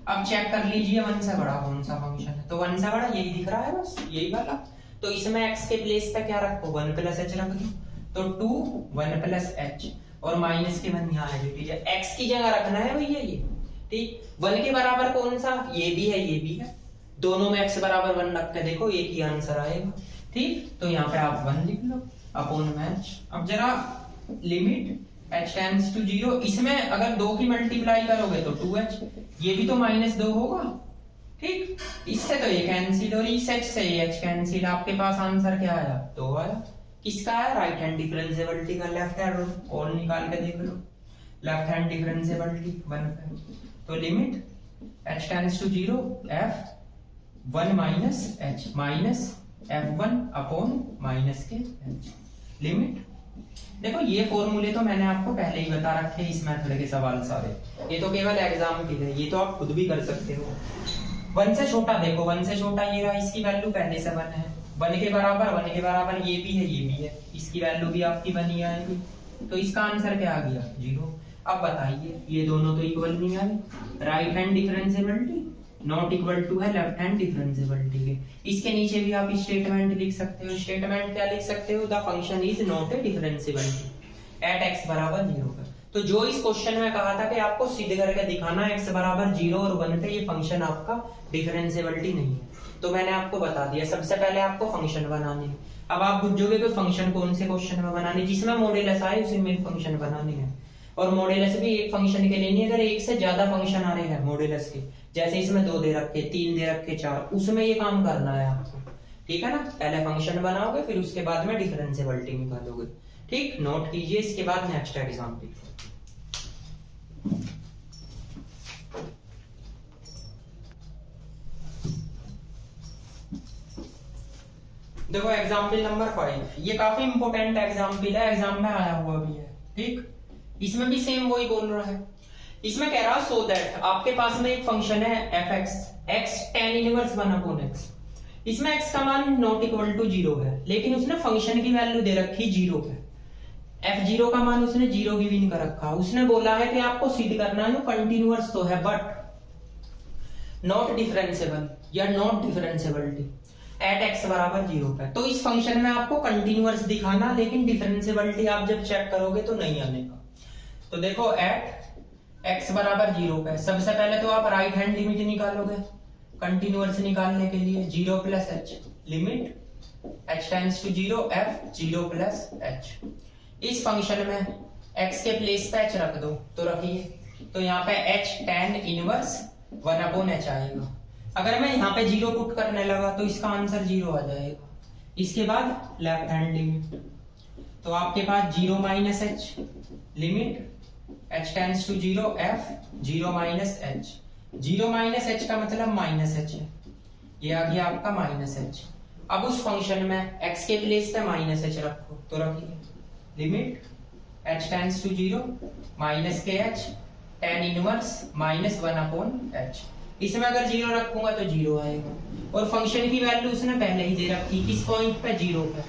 अब चेक कर लीजिए 1 से बड़ा कौन सा फंक्शन है, तो 1 से बड़ा यही दिख रहा है, बस यही वाला। तो इसमें x के प्लेस पे क्या रखो, 1 प्लस h रख दो, तो 2 1 प्लस h और माइनस के 1 यहाँ है, ठीक है, x की जगह रखना है भैया ये, ठीक। 1 के बराबर कौन सा, ये भी है ये भी है, दोनों में x बराबर 1 रख के देखो एक ही आंसर आएगा, ठीक। तो यहाँ पे आप 1 लिख लो अपॉन h। अब जरा लिमिट h टेंड्स टू 0, इसमें अगर 2 की मल्टीप्लाई करोगे तो 2h, ये भी तो -2 होगा, ठीक। इससे तो ये कैंसिल और इस h से ये h कैंसिल, आपके पास आंसर क्या आया 2 आया। किसका है, राइट हैंड डिफरेंशिएबिलिटी का लेफ्ट हैंड और निकाल के देख लो, लेफ्ट हैंड डिफरेंशिएबिलिटी 1 पे, तो limit h tends to 0 f1 minus h minus f1 upon minus के h। लिमिट देखो ये फॉर्मूले तो मैंने आपको पहले ही बता रखे हैं इस मेथड के सवाल सारे, ये तो केवल एग्जाम के लिए, ये तो आप खुद भी कर सकते हो। 1 से छोटा देखो, 1 से छोटा ये रहा, इसकी वैल्यू पहले से 1 है, 1 के बराबर ये भी है ये भी है, इसकी वैल्यू भी आपकी 1 ही आएगी, तो इसका आंसर क्या आ गया 0। अब बताइए ये दोनों तो इक्वल नहीं आए, right hand differentiability not equal to है लेफ्ट हैंड डिफरेंशिएबिलिटी के। इसके नीचे भी आप स्टेटमेंट लिख सकते हो, स्टेटमेंट क्या लिख सकते हो, the function is not a differentiability at x बराबर 0 पर। तो जो इस क्वेश्चन में कहा था कि आपको सिद्ध करके दिखाना x बराबर 0 और 1 पे ये फंक्शन आपका डिफरेंशिएबिलिटी नहीं है, तो मैंने आपको बता दिया। सबसे पहले आपको फंक्शन बनानी है। अब आप पूछोगे कि फंक्शन कौन से क्वेश्चन में बनानी, जिसमें मॉड्यूलस आए उसी में फंक्शन बनानी है, और मॉड्यूलस भी एक फंक्शन के लिए नहीं, अगर एक से ज्यादा फंक्शन आ रहे हैं मॉड्यूलस के, जैसे इसमें 2 दे रखे 3 दे रखे 4, उसमें ये काम करना है आपको, ठीक है ना। पहले फंक्शन बनाओगे फिर उसके बाद में डिफरेंशिएबिलिटी निकालोगे, ठीक। नोट कीजिए, इसके बाद नेक्स्ट एग्जांपल। देखो एग्जांपल नंबर 5, ये काफी इंपॉर्टेंट एग्जांपल है, एग्जाम में आया हुआ भी है, ठीक। इसमें भी सेम वही बोल रहा है, इसमें कह रहा सो दैट आपके पास में एक फंक्शन है fx, x tan inverse 1 upon x, इसमें x का मान नॉट इक्वल टू 0 है, लेकिन उसने फंक्शन की वैल्यू दे रखी 0 है, f0 का मान उसने 0 गिवन कर रखा, उसने बोला है कि आपको सिद्ध करना है कंटीन्यूअस तो है बट नॉट डिफरेंशिएबल या नॉट डिफरेंशिएबिलिटी एट x बराबर 0 पे। तो इस फंक्शन में आपको कंटीन्यूअस दिखाना, लेकिन डिफरेंशिएबिलिटी आप जब चेक करोगे तो नहीं आने का। तो देखो एट x बराबर 0 पे सबसे पहले तो आप राइट हैंड लिमिट निकालोगे, कंटीन्यूअस निकालने के लिए 0 plus h, limit h tends to 0 f 0 plus h। इस फंक्शन में x के प्लेस पे h रख दो, तो रखिए, तो यहाँ पे h tan inverse 1 upon h आएगा। अगर मैं यहाँ पे 0 पुट करने लगा तो इसका आंसर 0 आ जाएगा। इसके बाद लेफ्ट हैंड लिमिट, तो आपके पास 0 minus h, limit h tends to 0 f 0 minus h। 0 minus h का मतलब माइनस h है, ये आ गया आपका माइनस h। अब उस फंक्शन में x के प्लेस पे माइनस h रखो, तो रखिए, limit h tends to 0 minus के h tan inverse minus 1 upon h। इसमें अगर 0 रखूंगा तो 0 आएगा, और फंक्शन की वैल्यू उसने पहले ही दे रखी, किस पॉइंट पे 0 पे,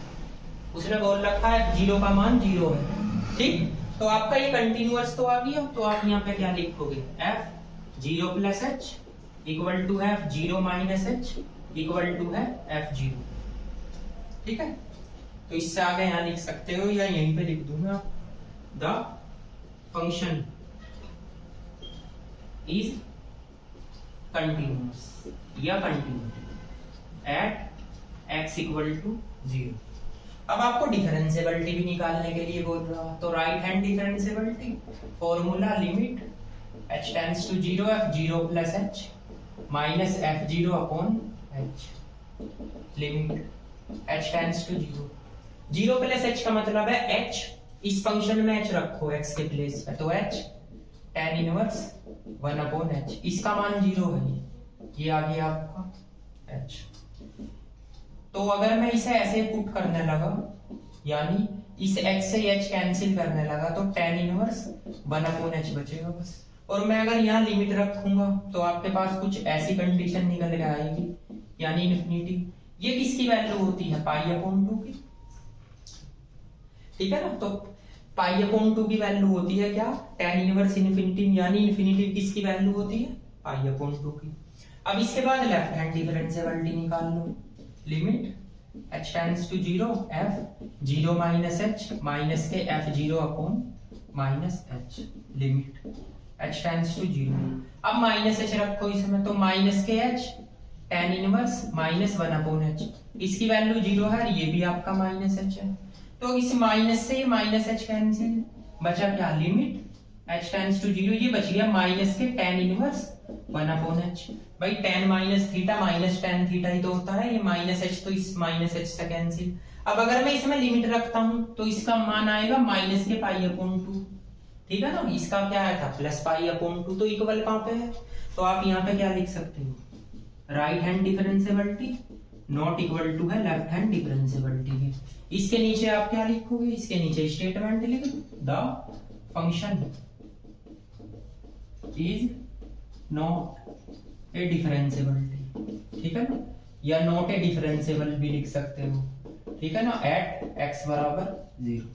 उसने बोल रखा है 0 का मान 0 है, ठीक। तो आपका ये कंटीन्यूअस तो आ गया, तो आप यहाँ पे क्या लिखोगे, f 0 plus h equal to f 0 minus h equal to है f0, ठीक है। तो इससे आगे यहाँ लिख सकते हो या यहीं पे लिख दूंगा, द फंक्शन इज कंटीन्यूअस या continuous at x equal to 0। अब आपको डिफरेंशिएबिलिटी भी निकालने के लिए बोल रहा, तो right hand differentiability formula limit h tends to 0 f 0 plus h minus f0 upon h, limit h tends to 0। 0 plus h का मतलब है h, इस फंक्शन में h रखो x के प्लेस पे, तो h tan इनवर्स 1/h, इसका मान 0 है, ये आ गया आपका h। तो अगर मैं इसे ऐसे पुट करने लगा, यानी इस h से h कैंसिल करने लगा, तो tan इनवर्स 1/h बचेगा बस। और मैं अगर यहाँ लिमिट रखूंगा तो आपके पास कुछ ऐसी कंडीशन निकल के आएगी, यानी इन्फिनिटी। ये किसकी वैल्यू होती है? π/2 की, ठीक है ना। तो π/2 की वैल्यू होती है क्या? tan इनवर्स इन्फिनिटी, यानी इन्फिनिटी किसकी वैल्यू होती है? π/2 की। अब इसके बाद लेफ्ट हैंड डिफरेंशिएबिलिटी निकाल लो। Limit h tends to 0 f 0 minus h minus के f0 upon minus h, limit h tends to 0। अब माइनस h रखो इसमें, तो माइनस के h tan inverse minus 1/h, इसकी वैल्यू 0 है, ये भी आपका माइनस h है। तो इस माइनस से माइनस h कैंसिल, बचा क्या? लिमिट h टेंड्स टू 0, ये बच गया माइनस के tan इनवर्स 1/h। भाई tan minus theta minus tan theta ही तो होता है, ये माइनस h तो इस माइनस h से कैंसिल। अब अगर मैं इसमें लिमिट रखता हूं तो इसका मान आएगा माइनस के π/2, ठीक है ना। इसका क्या आया था? प्लस π/2, तो इक्वल कहां पे है? तो आप यहाँ पे क्या लिख सकते हो? Right hand differentiability not equal to है लेफ्ट हैंड डिफरेंशिएबिलिटी के। इसके नीचे आप क्या लिखोगे? इसके नीचे स्टेटमेंट लिख दो, the function is not a differentiability, ठीक है ना, या नॉट ए डिफरेंशिएबल भी लिख सकते हो, ठीक है ना, एट x बराबर 0।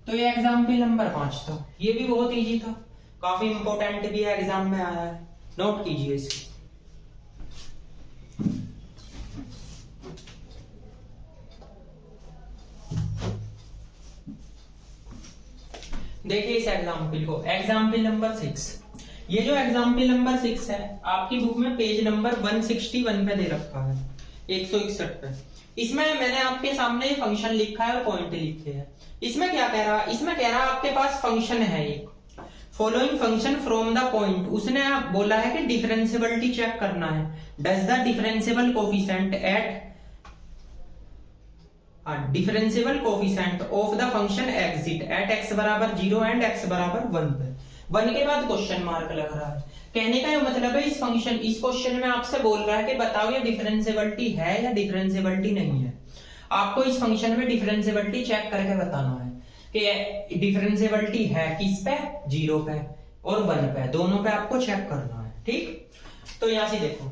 तो ये एग्जाम्पल नंबर 5 था, ये भी बहुत इजी था, काफी इंपॉर्टेंट भी है, एग्जाम में आया है, नोट कीजिए इसको। देखिए इस एग्जाम्पल को, एग्जाम्पल नंबर 6। ये जो एग्जाम्पल नंबर 6 है आपकी बुक में पेज नंबर 161 पे दे रखा है, 161 पे। इसमें मैंने आपके सामने ये फंक्शन लिखा है और पॉइंट लिखे हैं। इसमें क्या कह रहा है? इसमें कह रहा है आपके पास फंक्शन है एक, following function from the point. उसने बोला है कि डिफरेंशिएबिलिटी चेक करना है, does the differentiable coefficient at differentiable coefficient of the function exist at x बराबर 0 एंड x बराबर 1 पे। 1 के बाद क्वेश्चन मार्क लग रहा है। कहने का ये मतलब है इस फंक्शन, इस क्वेश्चन में आपसे बोल रहा है कि बताओ ये डिफरेंशिएबिलिटी है या डिफरेंशिएबिलिटी नहीं है। आपको इस फंक्शन में डिफरेंशिएबिलिटी चेक करके बताना है कि डिफरेंशिएबिलिटी है किस पे? 0 पे और 1 पे, दोनों पे आपको चेक करना है, ठीक। तो यहां से देखो,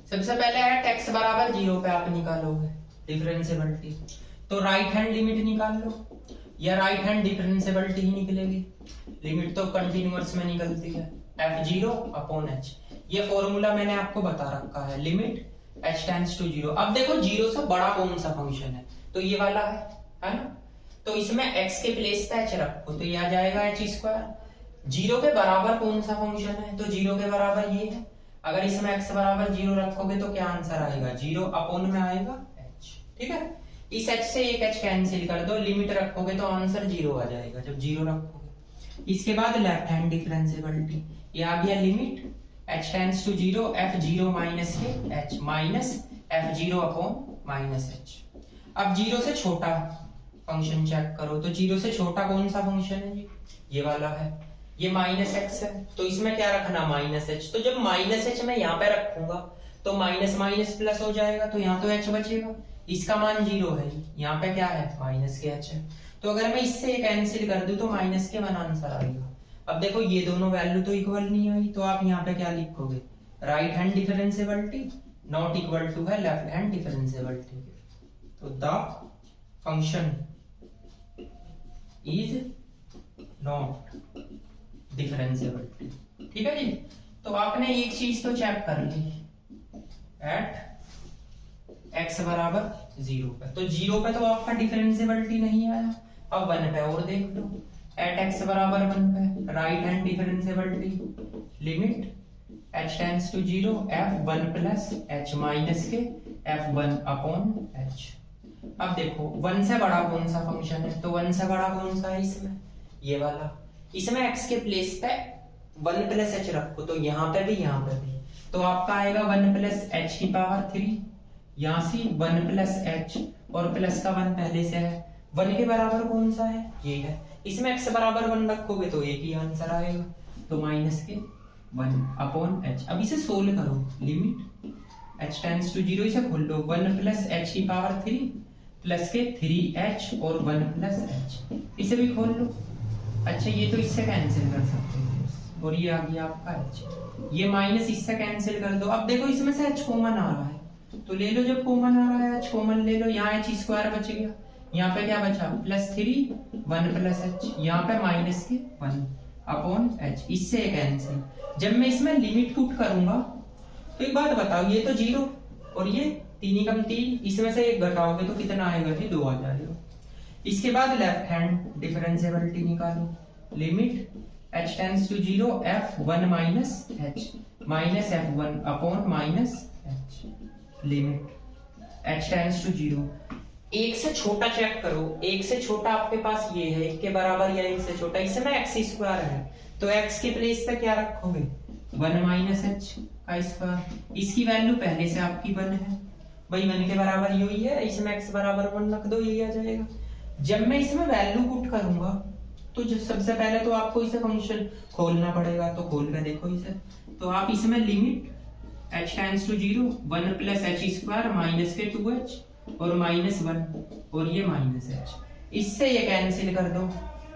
सबसे पहले एट x बराबर 0 पे आप निकालोगे डिफरेंशिएबिलिटी, तो राइट हैंड लिमिट निकाल लो, या राइट हैंड डिफरेंशिएबिलिटी ही निकलेगी। लिमिट तो कंटीन्यूअस में निकलती है, f0 अपॉन h। ये फॉर्मूला मैंने आपको बता रखा है, लिमिट h टेंड्स टू 0। अब देखो 0 से बड़ा कौन सा फंक्शन है? तो ये वाला है ना। तो इसमें x के प्लेस पे h रखो, तो ये आ जाएगा h²। 0 के बराबर कौन सा फंक्शन है? तो 0 के बराबर ये है। अगर इसमें x बराबर 0 रखोगे तो क्या आंसर आएगा? 0 अपॉन में आएगा h, ठीक है। इस h से एक h कैंसिल कर दो, लिमिट रखोगे तो आंसर 0 आ जाएगा जब 0 रखोगे। इसके बाद लेफ्ट हैंड डिफरेंशिएबिलिटी, ये आ गया limit h tends to 0 f0 minus के h minus f0 upon minus h। अब 0 से छोटा फंक्शन चेक करो, तो 0 से छोटा कौन सा फंक्शन है? ये वाला है, ये माइनस x है, तो इसमें क्या रखना? Minus h। तो जब माइनस h मैं यहाँ पे रखूंगा तो माइनस माइनस प्लस हो जाएगा, तो यहाँ तो h बचेगा, इसका मान 0 है, यहाँ पे क्या है? माइनस के h है। तो अगर मैं इससे कैंसिल कर दूं तो माइनस के 1 आंसर आएगा। अब देखो ये दोनों वैल्यू तो इक्वल नहीं आई, तो आप यहाँ पे क्या लिखोगे? Right hand differentiability not equal to है लेफ्ट हैंड डिफरेंशिएबिलिटी। तो the function is not differentiability, ठीक है जी। तो आपने एक चीज तो चेक कर ली, एट x बराबर 0 पे, तो 0 पे तो आपका डिफरेंशिएबिलिटी नहीं आया। अब 1 पे और देख लो, एट x बराबर 1 पे right hand differentiability, limit h tends to 0 f1 plus h minus के f1 अपॉन h। अब देखो 1 से बड़ा कौन सा फंक्शन है? तो 1 से बड़ा कौन सा है इसमें? ये वाला। इसमें x के प्लेस पे 1 प्लस h रखो, तो यहाँ पे भी यहाँ पे भी, तो आपका आएगा 1 प्लस h की पावर 3 यहाँ से 1 प्लस एच और प्लस का 1 पहले से है, 1 के बराबर कौन सा है, ये है। इसमें x बराबर 1 रखोगे तो एक ही आंसर आएगा, तो माइनस के 1 अपॉन एच। अब इसे सोल्व करो, लिमिट h टेंड्स टू 0, इसे खोल लो, 1 प्लस एच की पावर 3 प्लस के 3h और 1 प्लस एच, इसे भी खोल लो। अच्छा ये तो इससे कैंसिल कर सकते हो और ये आ गया आपका h, ये माइनस इससे कैंसिल कर दो। अब देखो इसमें से h कॉमन आ रहा है तो ले लो, जब कॉमन आ रहा है h कॉमन ले लो, यहाँ h स्क्वायर बच गया, यहाँ पे क्या बचा प्लस 3 1 प्लस h, यहाँ पे माइनस के 1 अपॉन h, इससे कैंसिल। जब मैं इसमें लिमिट पुट करूंगा तो एक बात बताओ, ये तो 0 और ये 3 कम 3, इसमें से एक घटाओगे तो कितना आएगा जी, 2 आ जाएगा। इसके बाद लेफ्ट हैंड डिफरेंशिएबिलिटी निकालो, limit h tends to 0 f1 minus h minus f1 upon minus h, limit h tends to 0। एक से छोटा चेक करो, एक से छोटा आपके पास ये है, एक के बराबर या एक से छोटा, इसमें x स्क्वायर है तो x के प्लेस पे क्या रखोगे 1 माइनस h का स्क्वायर, इसकी वैल्यू पहले से आपकी 1 है, भाई 1 के बराबर यही है, इसमें x बराबर 1 रख दो, यही आ जाएगा। जब मैं इसमें वैल्यू पुट करूंगा तो जो सबसे पहले तो आपको इसे फंक्शन खोलना पड़ेगा, तो खोल कर देखो इसे, तो आप इसमें limit h tends to 0 1 plus h square minus के 2h और माइनस 1 और ये माइनस h, इससे ये कैंसिल कर दो।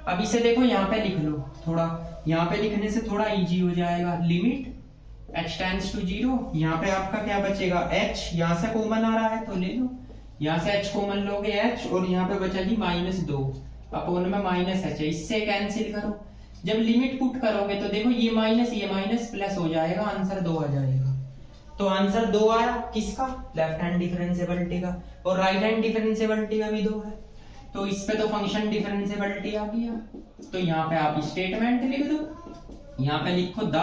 अब इसे देखो यहाँ पे लिख लो, थोड़ा यहाँ पे लिखने से थोड़ा इजी हो जाएगा, लिमिट h टेंड्स टू 0, यहाँ पे आपका क्या बचेगा h, यहाँ से कॉमन आ रहा है तो ले लो, यहाँ से h कॉमन लोगे h और यहाँ पे बचा जी माइनस 2 अपॉन में माइनस h है, इससे कैंसिल करो। जब लिमिट पुट करोगे तो देखो ये माइनस प्लस हो जाएगा, आंसर 2 आ जाएगा। तो आंसर 2 आया किसका, लेफ्ट हैंड डिफरेंशिएबिलिटी का, और राइट हैंड डिफरेंशिएबिलिटी का भी 2 है, तो इस पे तो फंक्शन डिफरेंशिएबिलिटी आ गया। तो यहाँ पे आप स्टेटमेंट लिख दो, यहाँ पे लिखो the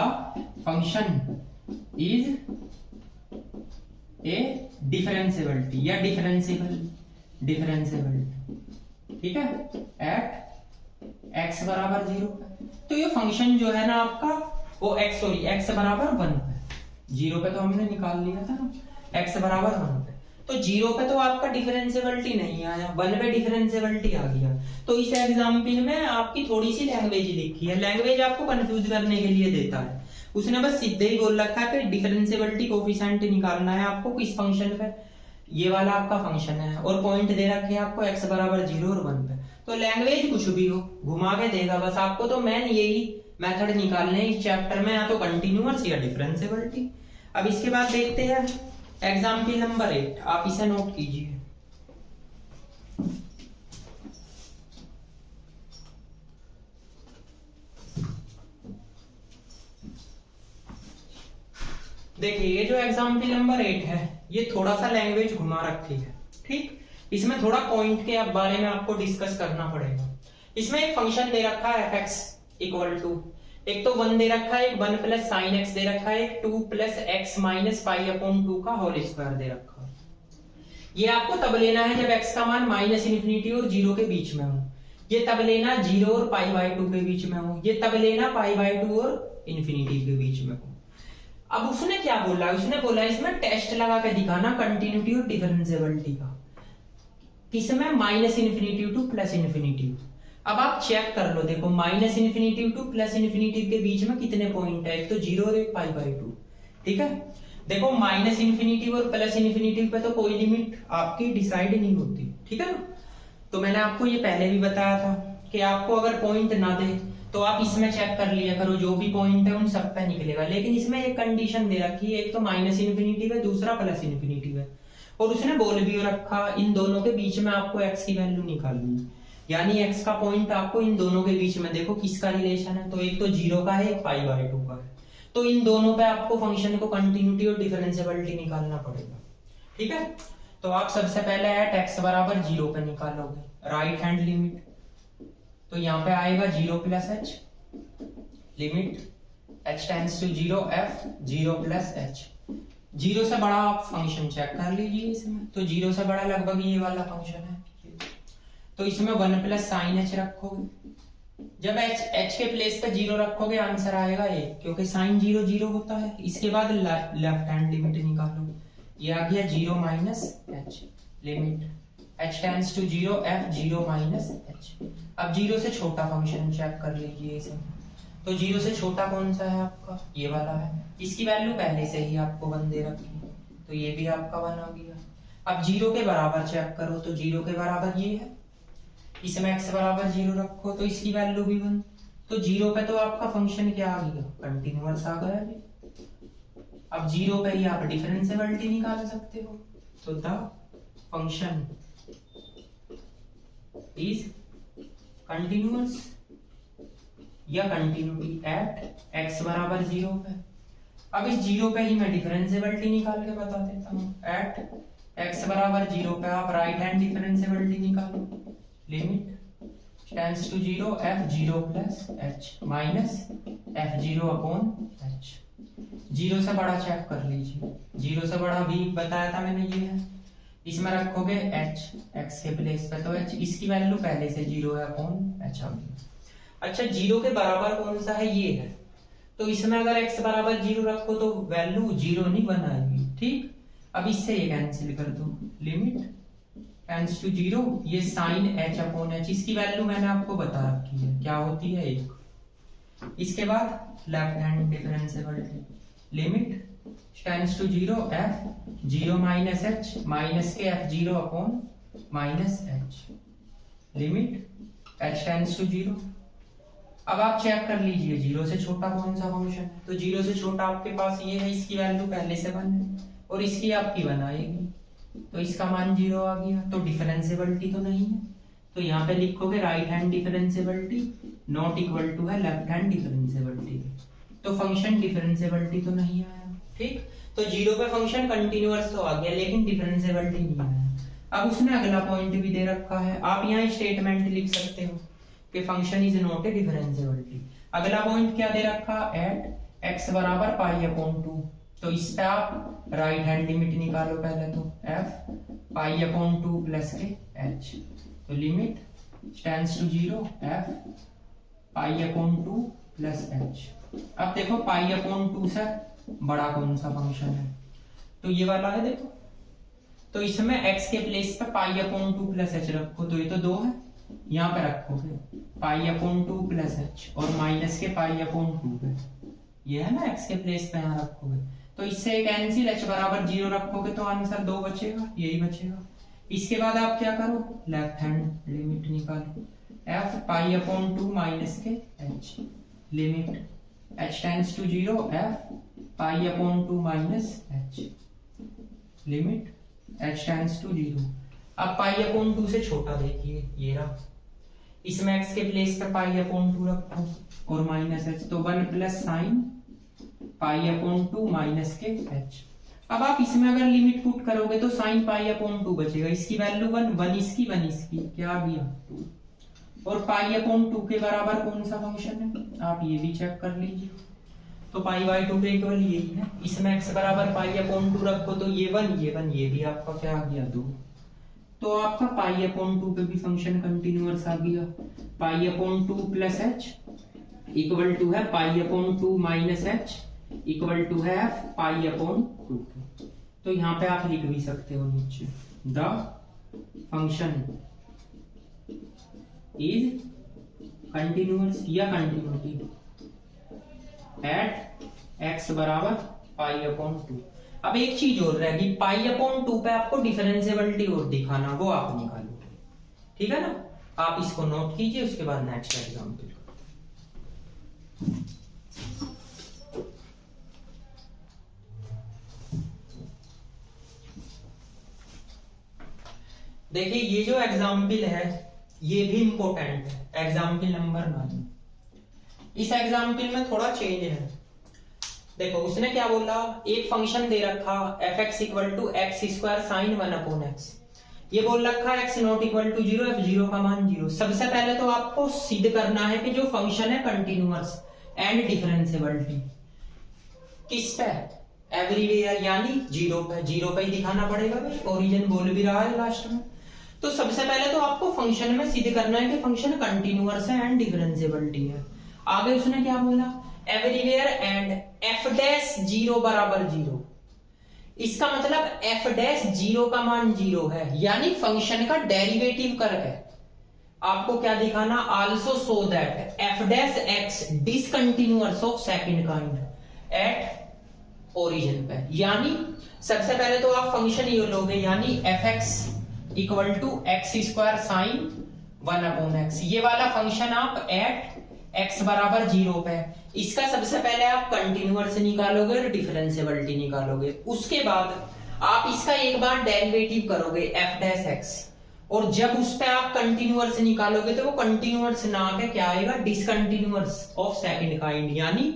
function is a differentiability या डिफरेंशिएबल, ठीक है, एट x बराबर 0। तो ये फंक्शन जो है ना आपका वो x बराबर 1 पे, 0 पे तो हमने निकाल लिया था ना, x बराबर 1 पे, तो 0 पे तो आपका डिफरेंशिएबिलिटी नहीं आया, 1 पे डिफरेंशिएबिलिटी आ गया। तो इस एग्जाम्पल में आपकी थोड़ी सी लैंग्वेज लिखी है, लैंग्वेज आपको कंफ्यूज करने के लिए देता है, उसने बस सीधे ही बोल रखा है कि डिफरेंशिएबिलिटी कोफिशिएंट निकालना है आपको किस फंक्शन पे, ये वाला आपका फंक्शन है, और पॉइंट दे रखे हैं आपको x बराबर 0 और 1 पे। तो लैंग्वेज कुछ भी हो घुमा के देगा, बस आपको तो मेन यही मेथड निकालने हैं इस चैप्टर में, या तो कंटीन्यूअस या डिफरेंशिएबिलिटी। अब इसके बाद देखते हैं एग्जाम्पल नंबर 8, आप इसे नोट कीजिए। देखिए ये जो एग्जाम्पल नंबर 8 है ये थोड़ा सा लैंग्वेज घुमा रखी है, ठीक, इसमें थोड़ा पॉइंट के बारे में आपको डिस्कस करना पड़ेगा। इसमें एक फंक्शन दे रखा है fx इक्वल टू, एक तो 1 दे रखा है, एक 1 प्लस साइन x दे रखा है, एक 2 plus x minus pi upon 2 का होल स्क्वायर दे रखा है। ये आपको तब लेना है जब x का मान माइनस इन्फिनिटी और 0 के बीच में हो, ये तब लेना 0 और पाई बाई 2 के बीच में हो, ये तब लेना पाई बाई 2 और इन्फिनिटी के बीच में हो। अब उसने क्या बोला है, उसने बोला इसमें टेस्ट लगा के दिखाना कंटिन्यूटी और डिफरेंशिएबिलिटी का, किसमें minus infinity two plus infinity. अब आप चेक कर लो, देखो minus infinity two plus infinity के बीच में कितने पॉइंट है, एक तो 0 और एक पाई बाई 2, ठीक है। देखो माइनस इन्फिनिटी और प्लस इन्फिनिटी पे तो कोई लिमिट आपकी डिसाइड नहीं होती, ठीक है ना। तो मैंने आपको ये पहले भी बताया था कि आपको अगर पॉइंट ना दे तो आप इसमें चेक कर लिया करो, जो भी पॉइंट है उन सब पे निकलेगा। लेकिन इसमें एक कंडीशन दे रखी है, एक तो माइनस इन्फिनिटी पे, दूसरा प्लस इन्फिनिटी पे, और उसने बोल भी रखा इन दोनों के बीच में आपको x की वैल्यू निकालनी है, यानी x का पॉइंट आपको इन दोनों के बीच में, देखो किसका रिलेशन है, तो एक तो 0 का है, एक पाई बाई 2 का है, तो इन दोनों पे आपको फंक्शन को कंटिन्यूटी और डिफरेंशिएबिलिटी निकालना पड़ेगा, ठीक है। तो आप सबसे पहले एट x बराबर 0 पे निकालोगे, राइट हैंड लिमिट, तो यहाँ पे आएगा 0 plus h, limit h tends to 0 f 0 plus h। 0 से बड़ा आप फंक्शन चेक कर लीजिए इसमें, तो 0 से बड़ा लगभग ये वाला फंक्शन है, तो इसमें 1 प्लस साइन h रखोगे, जब h के प्लेस पे 0 रखोगे आंसर आएगा 1, क्योंकि साइन 0 0 होता है। इसके बाद लेफ्ट हैंड लिमिट निकालो, ये आ गया 0 minus h, limit h tends to 0 f 0 minus h. अब 0 से छोटा फंक्शन चेक कर लीजिए इसे। तो 0 से छोटा कौन सा है आपका, ये वाला है। इसकी वैल्यू पहले से ही आपको 1 दे रखी है, तो ये भी आपका 1 आ गया। अब 0 के बराबर चेक करो, तो 0 के बराबर ये है, इसमें x बराबर 0 रखो तो इसकी वैल्यू भी 1। तो 0 पे तो आपका फंक्शन क्या आ गया, कंटिन्यूअस आ गया जी। अब 0 पे ही आप डिफरेंशिएबिलिटी निकाल सकते हो, तो द फंक्शन इज कंटिन्यूअस या कंटिन्यूटी एट x बराबर 0 पे। अब इस 0 पे ही मैं डिफरेंशिएबिलिटी निकाल के बता देता हूँ। एट x बराबर 0 पे आप राइट हैंड डिफरेंशिएबिलिटी निकालो, limit tends to 0 f 0 plus h minus f 0 upon h। 0 से बड़ा चेक कर लीजिए, 0 से बड़ा भी बताया था मैंने, ये है। इसमें रखोगे h x के प्लेस पे, तो h इसकी वैल्यू पहले से 0 है अपॉन h आ गई। अच्छा 0 के बराबर कौन सा है, ये है। तो इसमें अगर x बराबर 0 रखो तो वैल्यू 0 नहीं बनाएगी, ठीक। अब इससे ये कैंसिल कर दो, लिमिट टेंड्स टू 0, ये साइन h अपॉन h, इसकी वैल्यू मैंने आपको बता रखी है, क्या होती है 1। इसके बाद left hand differentiability, limit tends to 0 f 0 minus h minus के f 0 upon minus h, limit h tends to 0। अब आप चेक कर लीजिए 0 से छोटा कौन सा फंक्शन है, तो 0 से छोटा आपके पास ये है, इसकी वैल्यू पहले से 1 है और इसकी आपकी 1 आएगी, तो इसका मान 0 आ गया। तो डिफरेंशिएबिलिटी तो नहीं है, तो यहाँ पे लिखोगे right hand differentiability not equal to है लेफ्ट हैंड डिफरेंशिएबिलिटी, तो फंक्शन डिफरेंशिएबिलिटी तो नहीं आया, ठीक। तो 0 पे फंक्शन कंटिन्यूअस तो आ गया लेकिन डिफरेंशिएबिलिटी नहीं आया। अब उसने अगला पॉइंट भी दे रखा है, आप यहाँ स्टेटमेंट लिख सकते हो कि function is not a differentiability. अगला पॉइंट क्या दे रखा, एट x बराबर पाई अपॉन 2, तो इस पे आप राइट हैंड लिमिट निकालो पहले, तो f पाई अपॉन 2 प्लस के h, तो limit tends to 0 f pi upon 2 plus h। अब देखो पाई अपॉन 2 से बड़ा कौन सा फंक्शन है, तो ये वाला है देखो। तो इसमें x के प्लेस पे पाई अपॉन 2 प्लस h रखो, तो ये तो 2 है, यहाँ पे रखोगे पाई अपॉन 2 प्लस h और माइनस के पाई अपॉन 2 पे, ये है ना x के प्लेस पे यहाँ रखोगे, तो इससे कैंसिल, h बराबर 0 रखोगे तो आंसर 2 बचेगा, यही बचेगा। इसके बाद आप क्या करो, लेफ्ट हैंड लिमिट निकालो, f पाई अपॉन 2 माइनस के h, limit h tends to 0 f pi upon 2 minus h, limit h tends to 0। अब पाई अपॉन 2 से छोटा देखिए, ये रहा, इसमें x के प्लेस पे पाई अपॉन 2 रखो और माइनस h, तो 1 plus sine pi upon 2 minus के h। अब आप इसमें अगर लिमिट पुट करोगे तो साइन पाई अपॉन 2 बचेगा, इसकी वैल्यू 1, 1 इसकी 1 इसकी, क्या आ गया 2। और पाई अपॉन 2 के बराबर कौन सा फंक्शन है, आप ये भी चेक कर लीजिए, तो पाई बाई 2 के इक्वल यही है। इसमें x बराबर पाई अपॉन 2 रखो तो ये 1 ये 1, ये भी आपका क्या आ गया 2। तो आपका पाई अपॉन 2 पे भी फंक्शन कंटिन्यूअस आ गया। Pi upon 2 plus h equal to है pi upon 2 minus h equal to है f पाई अपॉन 2। तो यहाँ पे आप लिख भी सकते हो नीचे, द फंक्शन इज कंटिन्यूअस या कंटिन्यूटी एट x बराबर पाई अपॉन 2। अब एक चीज और रहेगी, पाई अपॉन 2 पे आपको डिफरेंशिएबिलिटी और दिखाना, वो आप निकालोगे, ठीक है ना। आप इसको नोट कीजिए, उसके बाद नेक्स्ट एग्जांपल। देखिए ये जो एग्जाम्पल है ये भी इंपॉर्टेंट है, एग्जाम्पल नंबर 9। इस एग्जाम्पल में थोड़ा चेंज है। देखो उसने क्या बोला, एक फंक्शन दे रखा f(x = x² sin 1 upon x, ये बोल रखा x not equal to 0, f0 का मान 0। सबसे पहले तो आपको सिद्ध करना है कि जो फंक्शन है कंटिन्यूअस एंड डिफरेंशिएबिलिटी किस पे, एवरीवेयर यानी 0 पे, 0 पे ही दिखाना पड़ेगा भाई, ओरिजिन बोल भी रहा है लास्ट में। तो सबसे पहले तो आपको फंक्शन में सिद्ध करना है कि फंक्शन कंटिन्यूअस है एंड डिफरेंशिएबिलिटी है। आगे उसने क्या बोला, एवरीवेयर एंड f' 0 बराबर 0, इसका मतलब एफ डैश 0 का मान 0 है, यानी फंक्शन का डेरिवेटिव करके आपको क्या दिखाना, also so that F dash x discontinuous of second kind at origin पे। यानी सबसे पहले तो आप फंक्शन ये लोगे, यानी f x equal to x square sine 1/x, ये वाला फंक्शन आप एट एक्स बराबर 0 पे, इसका सबसे पहले आप कंटिन्यूअस निकालोगे और डिफरेंशिएबिलिटी निकालोगे, उसके बाद आप इसका एक बार डेरिवेटिव करोगे एफ डैश एक्स, और जब उस पे आप कंटिन्यूअस निकालोगे तो वो कंटिन्यूअस ना आके क्या आएगा, डिसकंटिन्यूअस ऑफ सेकंड काइंड, यानी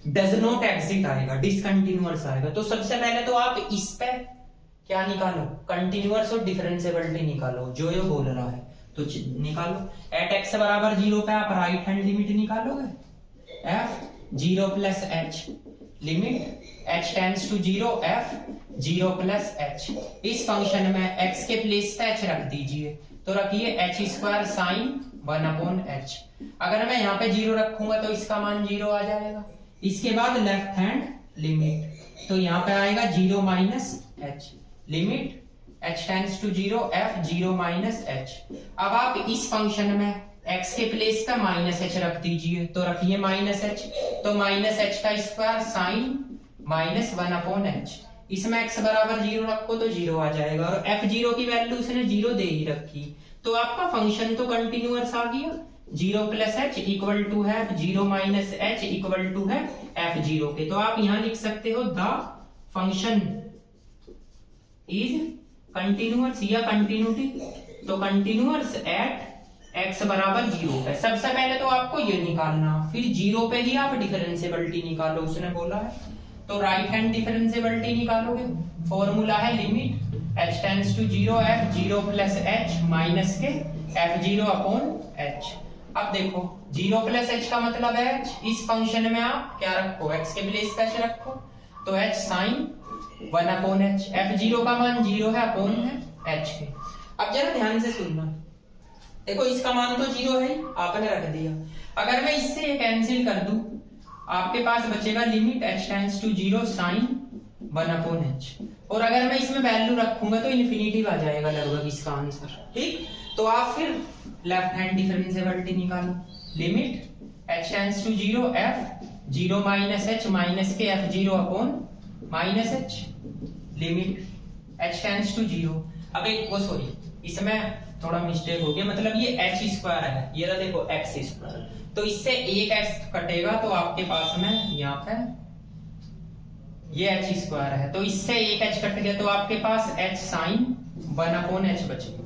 डज नॉट एग्जिस्ट आएगा, डिसकंटिन्यूअस आएगा। तो सबसे पहले तो आप इस पे क्या निकालो, कंटिन्यूअस और डिफरेंशिएबिलिटी निकालो, जो ये बोल रहा है तो निकालो। एट एक्स बराबर 0 पे आप राइट हैंड लिमिट निकालोगे, f 0 plus h, limit h tends to 0 f 0 plus h। इस फंक्शन में x के प्लेस पे h रख दीजिए, तो रखिए h स्क्वायर साइन 1/h। अगर मैं यहाँ पे 0 रखूंगा तो इसका मान 0 आ जाएगा। इसके बाद लेफ्ट हैंड लिमिट, तो यहाँ पे आएगा 0 minus h, limit h tends to 0 f 0 minus h। अब आप इस फंक्शन में x के प्लेस पे माइनस h रख दीजिए, तो रखिए माइनस h, तो माइनस h का स्क्वायर साइन माइनस 1/h। इसमें x बराबर 0 रखो तो 0 आ जाएगा, और f0 की वैल्यू उसने 0 दे ही रखी, तो आपका फंक्शन तो कंटिन्यूअस आ गया। 0 प्लस h इक्वल टू है 0 माइनस h इक्वल टू है f0 के। तो आप यहां लिख सकते हो द फंक्शन इज कंटिन्यूअस या कंटिन्यूटी, तो कंटिन्यूअस एट x बराबर 0 पे। सबसे पहले तो आपको ये निकालना, फिर 0 पे ही आप डिफरेंशिएबिलिटी निकालो, उसने बोला है। तो राइट हैंड डिफरेंशिएबिलिटी निकालोगे, फॉर्मूला है limit h tends to 0 f 0 plus h minus के f0/h। अब देखो 0 प्लस h का मतलब है h, इस फंक्शन में आप क्या रखो, x के प्लेस पे h रखो, तो h साइन 1/h, f0 का मान 0 है, अपोन है h के। अब जरा ध्यान से सुनना, देखो इसका मान तो 0 है, आपने रख दिया। अगर मैं इससे ये कैंसिल कर दूं, आपके पास बचेगा limit h tends to 0 sine 1/h, और अगर मैं इसमें वैल्यू रखूंगा तो इन्फिनिटी आ जाएगा लगभग इसका आंसर, ठीक। तो आप फिर लेफ्ट हैंड डिफरेंशिएबिलिटी निकालो, limit h tends to 0 f 0 minus h minus के f0/h, limit h tends to 0। अब एक वो सॉरी, इसमें थोड़ा मिस्टेक हो गया, मतलब ये h स्क्वायर है, ये रहा देखो x स्क्वायर, तो इससे एक x कटेगा, तो आपके पास में यहाँ पे ये h स्क्वायर है, तो इससे एक h कट गया, तो आपके पास h साइन 1/h बचेगा।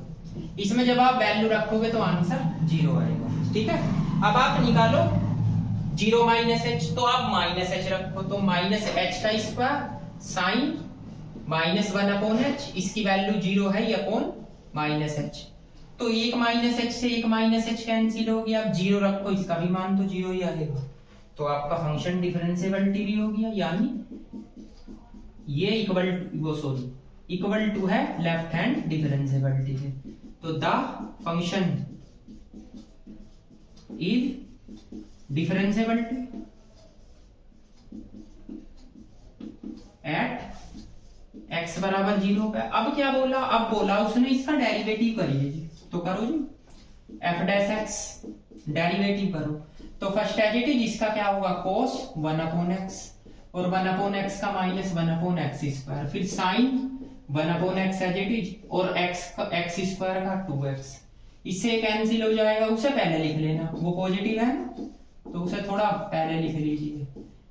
इसमें जब आप वैल्यू रखोगे तो आंसर 0 आएगा, ठीक है। अब आप निकालो 0 माइनस h, तो आप माइनस h रखो, तो माइनस h का स्क्वायर साइन माइनस 1/h, इसकी वैल्यू 0 है, ये अपॉन माइनस h, तो एक माइनस h से एक माइनस h कैंसिल हो गया। अब 0 रखो, इसका भी मान तो 0 ही आएगा, तो आपका फंक्शन डिफरेंशिएबिलिटी भी हो गया, यानी ये इक्वल टू है लेफ्ट हैंड डिफरेंशिएबिलिटी के। तो the function is differentiability at x बराबर 0 पे। अब क्या बोला, अब बोला उसने इसका डेरिवेटिव करिए जी, तो करो जी, f डैश x डेरिवेटिव करो, तो फर्स्ट एज इट इज इसका क्या होगा, cos 1/x, और 1/x का माइनस 1/x स्क्वायर, फिर sine 1/x as it is, और x स्क्वायर का 2x, इससे कैंसिल हो जाएगा। उसे पहले लिख लेना, वो पॉजिटिव है ना, तो उसे थोड़ा पहले लिख लीजिए,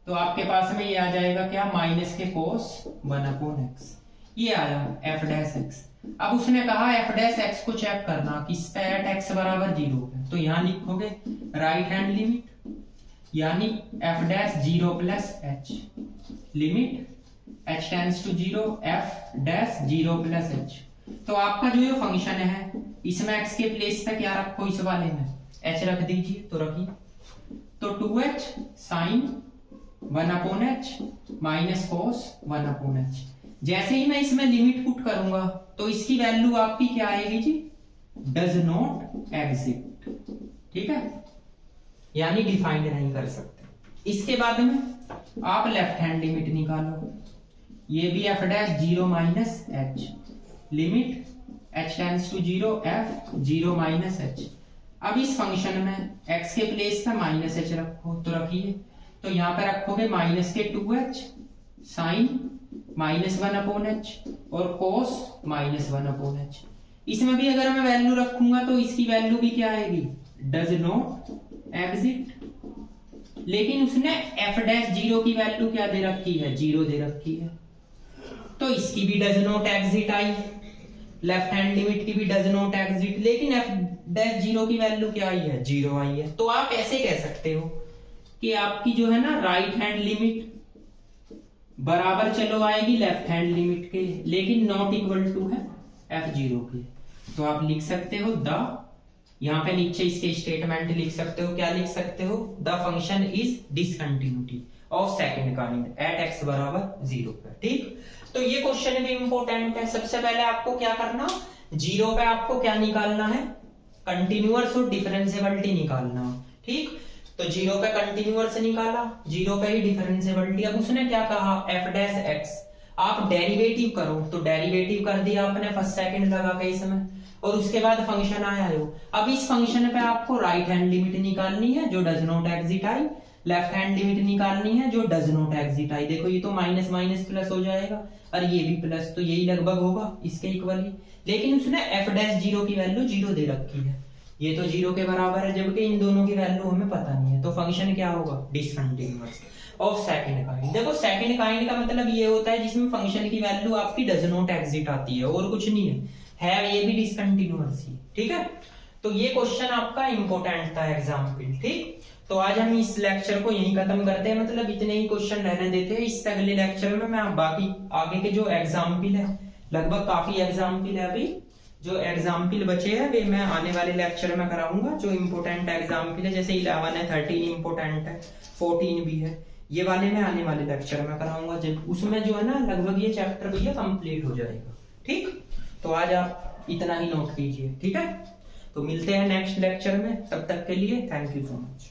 तो आपके पास में ये आ जाएगा क्या, माइनस के cos 1/x, ये आया f डैश x। अब उसने कहा f डैश x को चेक करना किस पे, एट x बराबर 0 पे, तो यहां लिखोगे राइट हैंड लिमिट, यानी f dash 0 plus h, limit h tends to 0 f dash 0 plus h। तो आपका जो ये फंक्शन है, इसमें x के प्लेस पे क्या रखो, इस वाले में h रख दीजिए, तो रखिए, तो 2h sign 1/h minus cos 1/h। जैसे ही मैं इसमें लिमिट पुट करूंगा तो इसकी वैल्यू आपकी क्या आएगी जी, डज नॉट एग्जिस्ट, ठीक है, यानी डिफाइंड नहीं कर सकते। इसके बाद में आप लेफ्ट हैंड लिमिट निकालो, ये भी f dash 0 minus h, limit h tends to 0 f 0 minus h. अब इस फंक्शन में x के प्लेस पे माइनस एच रखो, तो रखिए, तो यहाँ पे रखोगे माइनस के 2h साइन माइनस 1/h और कोस माइनस 1/h। इसमें भी अगर मैं वैल्यू रखूंगा तो इसकी वैल्यू भी क्या आएगी, डज नॉट एग्जिट। लेकिन उसने एफ डैश 0 की वैल्यू क्या दे रखी है, 0 दे रखी है, तो इसकी भी does not exit I, left hand limit की भी डज नॉट एग्जिट, लेकिन एफ डैश 0 की वैल्यू क्या आई है, 0 आई है। तो आप ऐसे कह सकते हो कि आपकी जो है ना राइट हैंड लिमिट बराबर चलो आएगी लेफ्ट हैंड लिमिट के, लेकिन नॉट इक्वल टू है f0 के। तो आप लिख सकते हो द, यहाँ पे नीचे इसके स्टेटमेंट लिख सकते हो, क्या लिख सकते हो, the function is discontinuity of second kind at x बराबर 0 पे। ठीक, तो ये क्वेश्चन भी इंपॉर्टेंट है। सबसे पहले आपको क्या करना, 0 पे आपको क्या निकालना है, कंटिन्यूअस और डिफरेंशिएबिलिटी निकालना। ठीक, तो 0 पे कंटिन्यूअस निकाला, 0 पे ही डिफरेंशिएबिलिटी। अब उसने क्या कहा, f डैश x, आप डेरिवेटिव करो, तो डेरिवेटिव कर दिया आपने फर्स्ट सेकंड लगा के इसमें, और उसके बाद फंक्शन आया हो। अब इस फंक्शन पे आपको राइट हैंड लिमिट निकालनी है जो does not exit I, left hand limit निकालनी है जो डज नॉट एग्जिट आई। देखो ये तो माइनस माइनस प्लस हो जाएगा और ये भी प्लस, तो यही लगभग होगा इसके इक्वली। लेकिन उसने एफ डैश 0 की वैल्यू 0 दे रखी है, ये तो 0 के बराबर है, जबकि इन दोनों की वैल्यू हमें पता नहीं है। तो फंक्शन क्या होगा, डिसकंटिन्यूअस ऑफ सेकंड काइंड। देखो सेकंड काइंड का मतलब ये होता है जिसमें फंक्शन की वैल्यू आपकी डज नॉट एग्जिट आती है, और कुछ नहीं है ये भी डिसकंटिन्यूअस ही। ठीक है, तो ये क्वेश्चन आपका इंपॉर्टेंट था एग्जाम्पल। ठीक, तो आज हम इस लेक्चर को यहीं खत्म करते हैं, मतलब इतने ही क्वेश्चन रहने देते हैं। इससे अगले लेक्चर में मैं बाकी आगे के जो एग्जाम्पल है, लगभग काफी एग्जाम्पल है, अभी जो एग्जाम्पल बचे हैं वे मैं आने वाले लेक्चर में कराऊंगा। जो इंपॉर्टेंट एग्जाम्पल है, जैसे 11 है, 13 इंपॉर्टेंट है, 14 भी है, ये वाले मैं आने वाले लेक्चर में कराऊंगा, जब उसमें जो है ना लगभग ये चैप्टर भैया कंप्लीट हो जाएगा। ठीक, तो आज आप इतना ही नोट कीजिए। ठीक है, तो मिलते हैं नेक्स्ट लेक्चर में, तब तक के लिए थैंक यू सो मच।